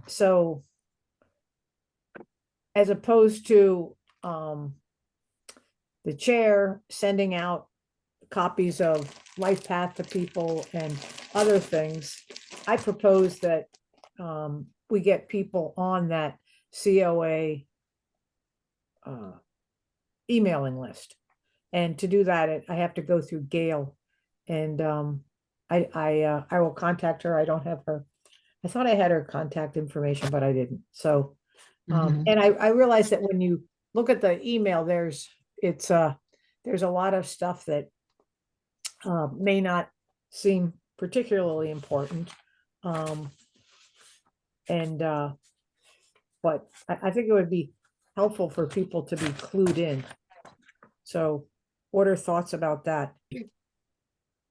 so as opposed to the chair sending out copies of Life Path to people and other things, I propose that we get people on that COA emailing list. And to do that, I have to go through Gail, and I will contact her. I don't have her. I thought I had her contact information, but I didn't. So, and I realized that when you look at the email, there's a lot of stuff that may not seem particularly important. But I think it would be helpful for people to be clued in. So what are thoughts about that?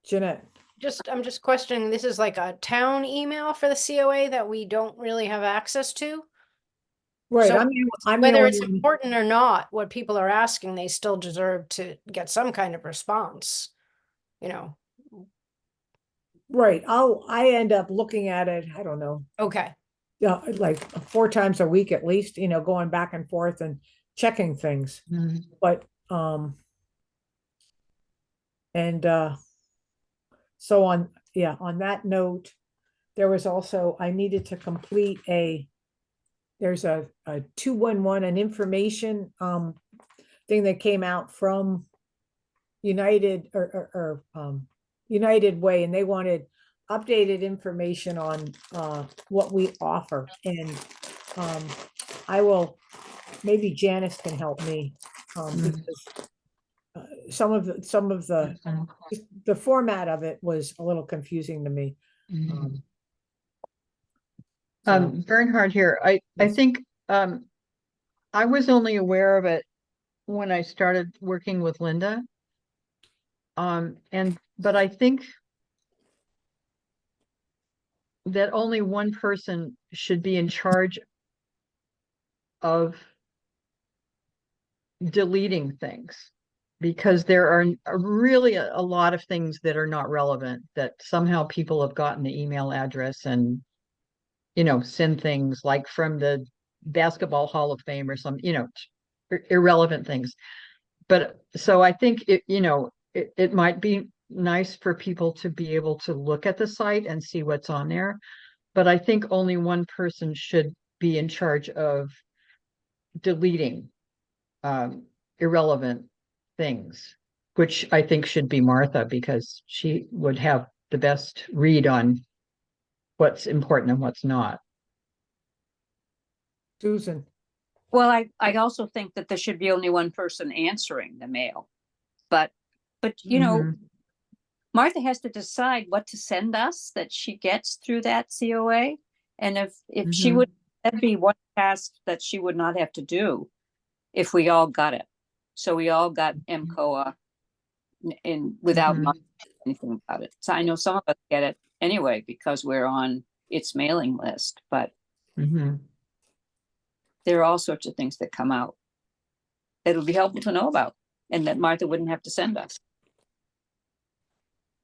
Jeanette? I'm just questioning, this is like a town email for the COA that we don't really have access to? Right, So I'm whether the it's only one. important or not, what people are asking, they still deserve to get some kind of response, Right, I end up looking at it, I don't know, Okay, like 4 times a week at least, going back and forth and checking things. But so on that note, there was also, I needed to complete there's a 211, an information thing that came out from United or United Way, and they wanted updated information on what we offer. And I will, maybe Janice can help me because some of the format of it was a little confusing to me. Bernhard here. I Yes. think I was only aware of it when I started working with Linda. But I think that only one person should be in charge of deleting things, because there are really a lot of things that are not relevant, that somehow people have gotten the email address and send things like from the Basketball Hall of Fame or some irrelevant things. But so I think it might be nice for people to be able to look at the site and see what's on there, but I think only one person should be in charge of deleting irrelevant things, which I think should be Martha, because she would have the best read on what's important and what's not. Susan? Well, I also think that there should be only one person answering the mail, but Martha has to decide what to send us that she gets through that COA. And if she would, that'd be one task that she would not have to do if we all got it. So we all got MCOA without anything about it. So I know some of us get it anyway because we're on its mailing list, but Mhm. there are all sorts of things that come out that would be helpful to know about and that Martha wouldn't have to send us.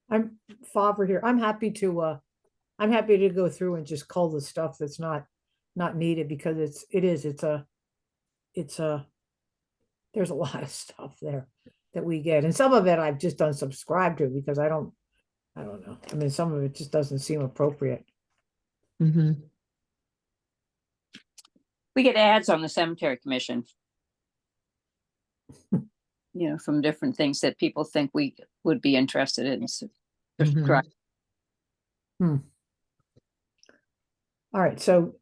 I'm Favre here. I'm happy to go through and just cull the stuff that's not needed, because it's a there's a lot of stuff there that we get. And some of it I've just unsubscribed to because I don't know. I mean, some of it just doesn't seem appropriate. Mhm. We get ads on the cemetery commission. From different things that people think we would be interested in. So, Mhm. All right, so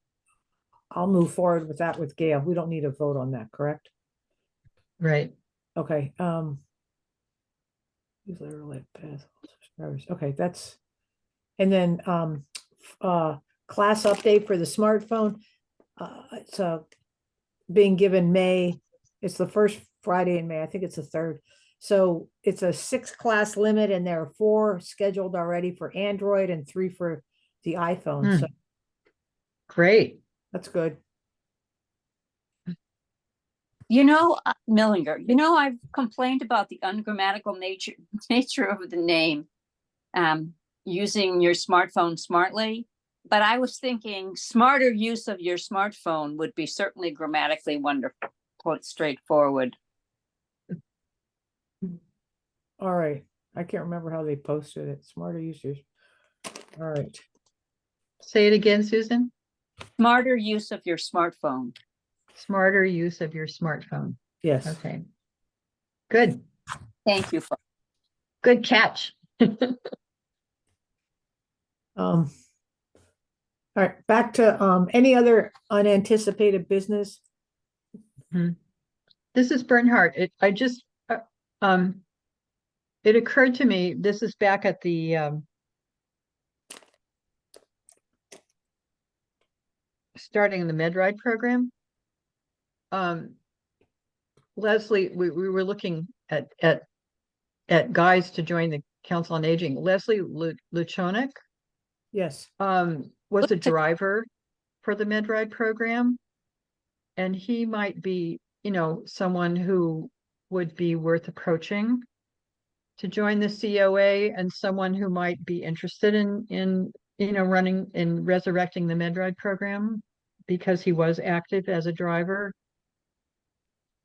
I'll move forward with that with Gail. We don't need a vote on that, correct? Right. Okay, newsletter like pass subscribers. Okay, that's, and then class update for the smartphone. It's being given May. It's the first Friday in May. I think it's the third. So it's a 6 class limit, and there are 4 scheduled already for Android and 3 for the iPhone. So Great. that's good. Millinger, I've complained about the ungrammatical nature of the name, using your smartphone smartly. But I was thinking smarter use of your smartphone would be certainly grammatically wonderful, quite straightforward. All right. I can't remember how they posted it. Smarter users. All right. Say it again, Susan. Smarter use of your smartphone. Smarter use of your smartphone. Yes. Okay. Good. Thank you. Good catch. All right, back to any other unanticipated business. This is Bernhardt. It occurred to me, this is back at the starting the MedRide program. Leslie, we were looking at guys to join the Council on Aging. Leslie Luchonik Yes. was a driver for the MedRide program, and he might be, someone who would be worth approaching to join the COA, and someone who might be interested in running and resurrecting the MedRide program because he was active as a driver.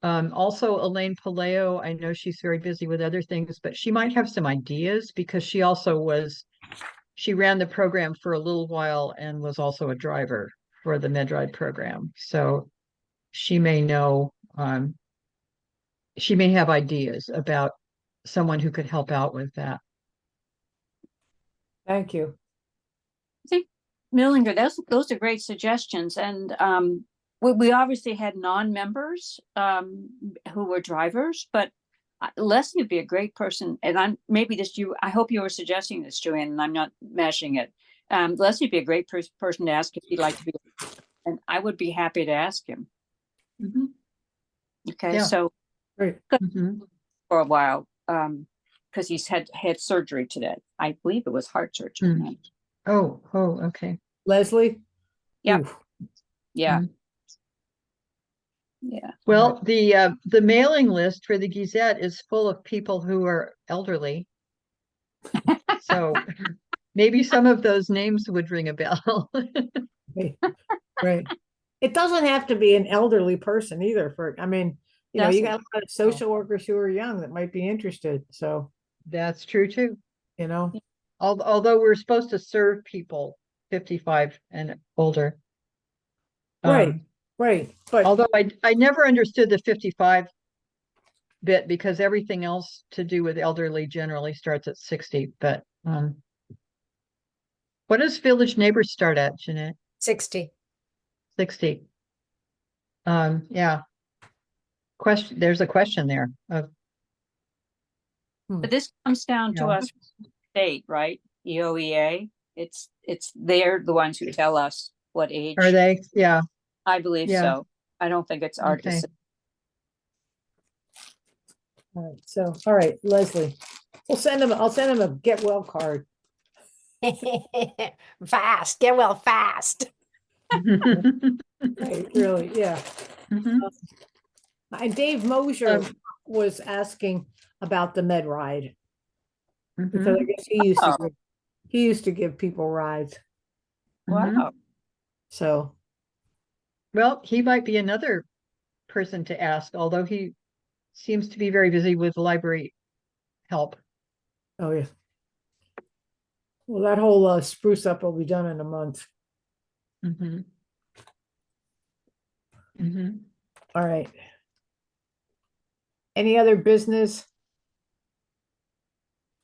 Also Elaine Paleo, I know she's very busy with other things, but she might have some ideas because she ran the program for a little while and was also a driver for the MedRide program. So she may know, she may have ideas about someone who could help out with that. Thank you. I think Millinger, those are great suggestions. And we obviously had non-members who were drivers, but Leslie would be a great person. And I hope you were suggesting this, Joanne, and I'm not mashing it. Leslie would be a great person to ask if he'd like to be, and I would be happy to ask him. Mm-hmm. Okay, Yeah. so Great. Mm-hmm. for a while, because he's had surgery today. I believe it was heart surgery. Oh, okay. Leslie? Yep. Oof. Yeah. Mm. Yeah. Well, the mailing list for the Gazette is full of people who are elderly. So maybe some of those names would ring a bell. Right. It doesn't have to be an elderly person either you got a lot of social workers who are young that might be interested. So That's true too. Although we're supposed to serve people 55 and older. right. But although I never understood the 55 bit because everything else to do with elderly generally starts at 60. But what does Village Neighbors start at, Jeanette? 60. 60. Yeah. There's a question there of. But this comes down to us state, right? EOEA. They're the ones who tell us what age. Are they? Yeah. I believe so. I don't think it's our decision. all right, Leslie, I'll send him a get well card. Fast, get well fast. Right, really, yeah. Mhm. And Dave Mosier Um, was asking about the med ride, because I mhm, guess he used to, Oh. he used to give people rides, mhm. Wow. so. Well, he might be another person to ask, although he seems to be very busy with library help. Oh, yeah. Well, that whole spruce up will be done in a month. Mhm. Mhm. All right. Any other business?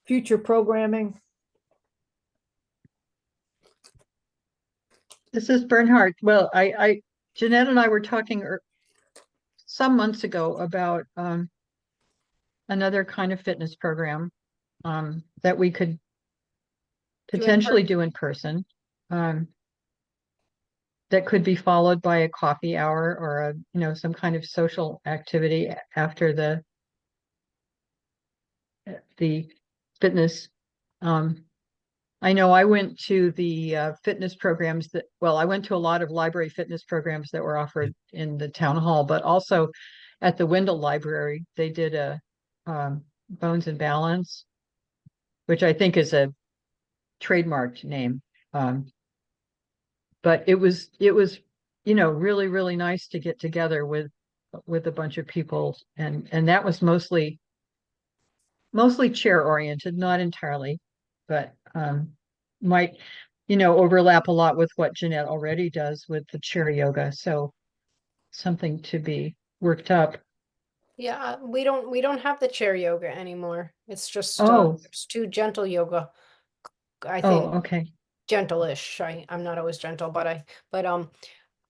Future programming? This is Bernhard. Well, Jeanette and I were talking some months ago about another kind of fitness program that we could potentially do in person. Um, that could be followed by a coffee hour or some kind of social activity after the fitness. I know I went to the fitness programs I went to a lot of library fitness programs that were offered in the town hall, but also at the Wendell Library, they did a Bones and Balance, which I think is a trademarked name. But it was really, really nice to get together with a bunch of people, and that was mostly chair oriented, not entirely, but might overlap a lot with what Jeanette already does with the chair yoga. So something to be worked up. Yeah, we don't have the chair yoga anymore. It's just Oh, there's two gentle yoga. I think oh, okay. gentle-ish. I'm not always gentle, but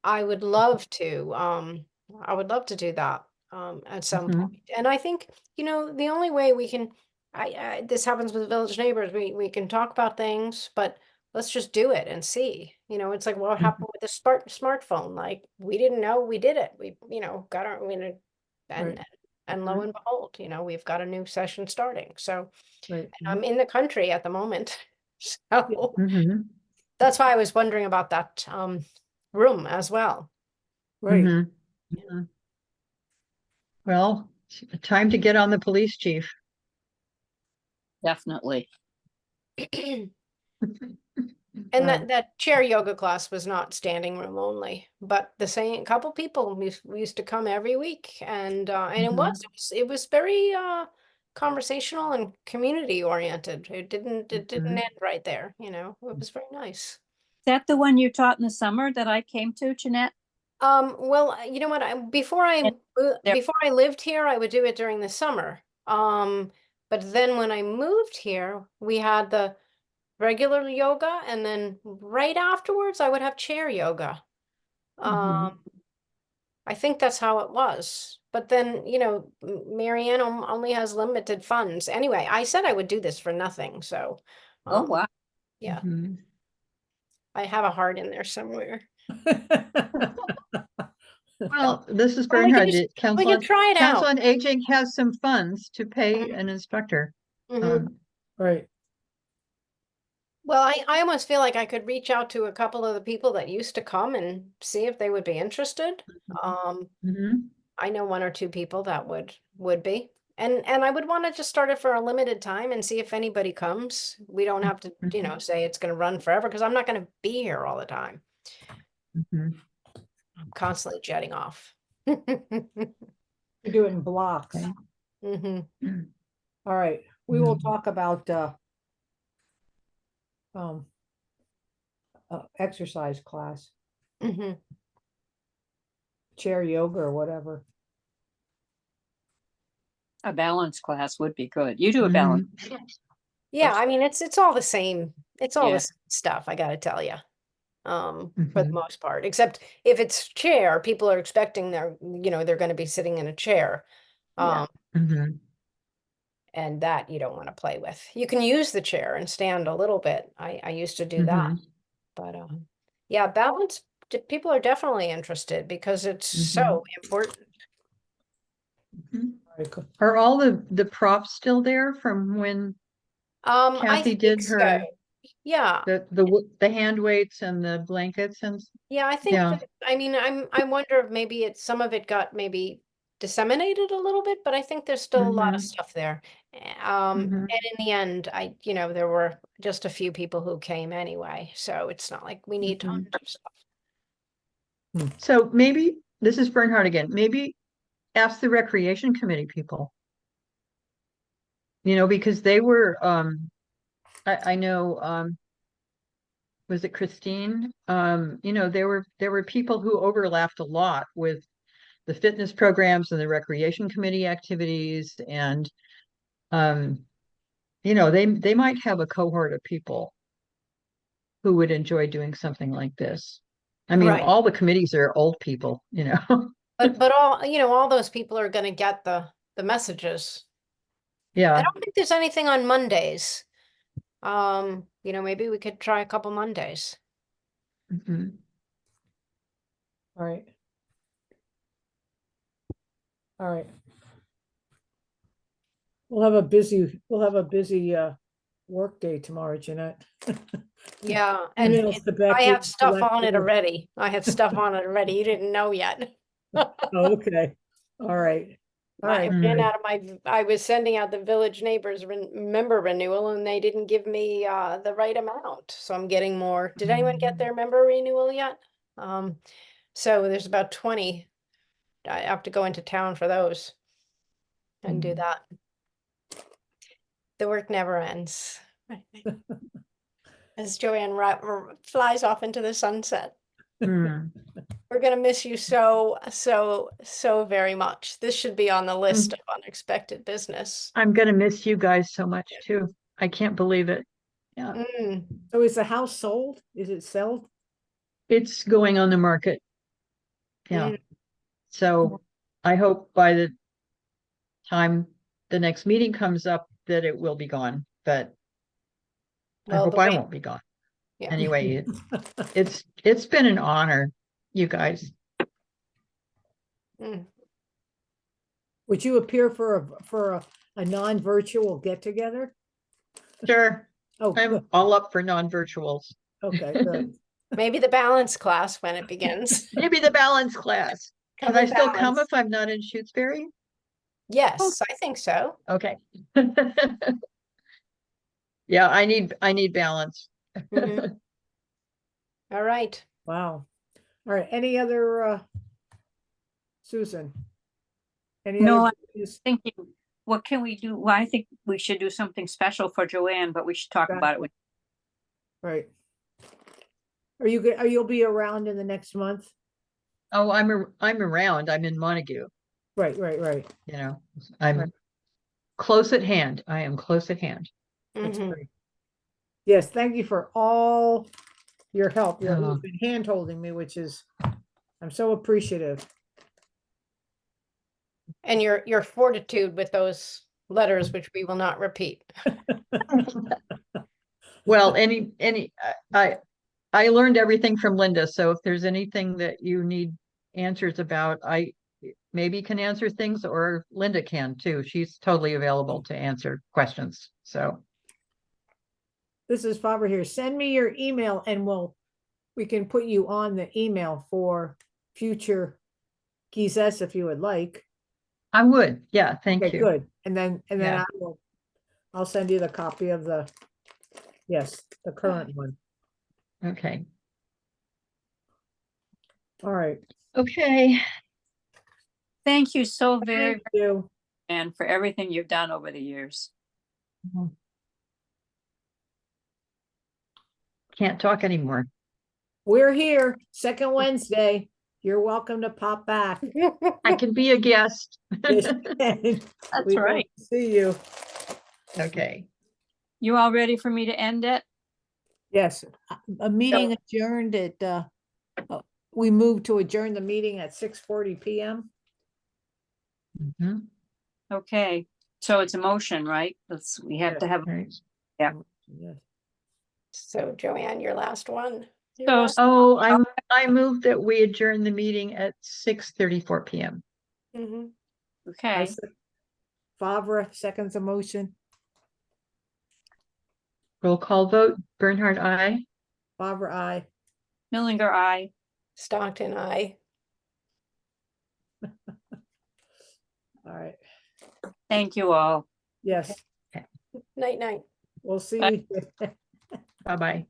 I would love to I would love to do that at some Hmm. point. And I think, the only way we can I this happens with Village Neighbors. We can talk about things, but let's just do it and see. It's like what happened with the smartphone. Like we didn't know, we did it. We, got our, and Right, and lo and behold, we've got a new session starting. So right. I'm in the country at the moment. So Hmm. that's why I was wondering about that room as well. Right. Hmm. Hmm. Well, time to get on the police chief. Definitely. And Right. that chair yoga class was not standing room only, but the same couple people we used to come every week, and it Mhm. was very conversational and community oriented. It didn't Mhm. end right there, it was very nice. Is that the one you taught in the summer that I came to, Jeanette? Well, you know what? And there, Before I lived here, I would do it during the summer. But then when I moved here, we had the regular yoga, and then right afterwards, I would have chair yoga. Mhm. I think that's how it was. But then, Marianne only has limited funds. Anyway, I said I would do this for nothing. So, oh, um, wow. yeah, Mhm. I have a heart in there somewhere. Well, this is Well, we could Bernhard. just The we could try it Council out. on Aging has some funds to pay Mhm, an instructor. mhm. Um, Right. Well, I almost feel like I could reach out to a couple of the people that used to come and see if they would be interested. Um, mhm. I know one or two people that would be. And I would want to just start it for a limited time and see if anybody comes. We don't have to, Mhm. say it's going to run forever because I'm not going to be here all the time. Mhm. I'm constantly jetting off. We do it in blocks. Okay. Hmm. Mm. All right. We will talk about um exercise class, Hmm. chair yoga or whatever. A balance class would be good. You do a balance. Mhm. Yeah, course. I mean it's all the same. It's all the Yeah. same stuff, I got to tell you. For the Mhm. most part, except if it's chair, people are expecting they're going to be sitting in a chair. Yeah. Um, Mhm. and that you don't want to play with. You can use the chair and stand a little bit. I used to do that, Mhm. but yeah, balance. People are definitely interested because it's so Mhm. important. Mhm. Very good. Are all the props still there from when I Kathy think did so. her? Yeah, The hand weights and the blankets and, yeah, I think yeah. that, I mean, I wonder if maybe some of it got maybe disseminated a little bit, but I think there's still a lot of Mhm. stuff there. Mhm. And in the end, there were just a few people who came anyway, so it's not like we need tons Mhm. of stuff. So maybe, this is Bernhard again, maybe ask the recreation committee people. Because they were, I know, was it Christine? There were people who overlapped a lot with the fitness programs and the recreation committee activities, and they might have a cohort of people who would enjoy doing something like this. I mean, Right. all the committees are old people. But all those people are gonna get the messages. I Yeah. don't think there's anything on Mondays. Maybe we could try a couple Mondays. Mhm. All right. All right. We'll have a busy work day tomorrow, Jeanette. Yeah, and Emails to I Becky, have stuff on it Alexa. already. I have stuff on it already. You didn't know yet. Oh, okay. All right. All I right. ran Mm. out of I was sending out the village neighbors member renewal and they didn't give me the right amount. So I'm getting more. Did anyone get their member renewal yet? So there's about 20. I have to go into town for those and do Mm. that. The work never ends. As Joanne flies off into the sunset. Mm. We're gonna miss you so, so, so very much. This should be on the list of unexpected business. I'm gonna miss you guys so much too. I can't believe it. Yeah. Mm, So is the house sold? Is it sold? It's going on the market. Yeah. mm. So I hope by the time the next meeting comes up that it will be gone, but I Well, hope the I way, won't be gone. yeah. Anyway, it's been an honor, you guys. Mm. Would you appear for a non-virtual get together? Sure. Oh, good. I'm all up for non-virtuals. Okay, good. Maybe the balance class when it begins. Maybe the balance class. Can Cover I still come balance. if I'm not in Shutesbury? Yes, I think so. Okay. Yeah, I need balance. Mhm. All right. Wow. All right. Any other Susan? Any No, other I'm business? thinking, what can we do? Well, I think we should do something special for Joanne, but we should talk about it. Right. Are you good? You'll be around in the next month? Oh, I'm around. I'm in Montague, Right, right. you know. I'm Right. close at hand. I am close at hand. That's Mhm. great. Yes, thank you for all your help. Oh. You've been hand holding me, I'm so appreciative. And your fortitude with those letters, which we will not repeat. Well, I learned everything from Linda, so if there's anything that you need answers about, I maybe can answer things, or Linda can too. She's totally available to answer questions. So This is Faber here. Send me your email and we can put you on the email for future Geezus if you would like. I would, yeah, thank Okay, you. good. And then Yeah. I'll send you the copy of the current one. Okay. All right. Okay. Thank you so very, Thank you. and for everything you've done over the years. Can't talk anymore. We're here, second Wednesday. You're welcome to pop back. I can be a guest. Yes, you can. That's We'd love right. to see you. Okay. You all ready for me to end it? Yes, a meeting adjourned at, we moved to adjourn the meeting at 6:40 PM. Mhm. Okay, so it's a motion, right? We have to have, Right. Yes. So Joanne, your last one. Your So- last- Oh, I moved that we adjourn the meeting at 6:34 PM. Mhm. okay, Favre seconds a motion. Roll call vote, Bernhard, aye. Barbara, I. Millinger, I. Stockton, I. All right. Thank you all. Yes, Night, night. we'll see Bye. you. Bye-bye.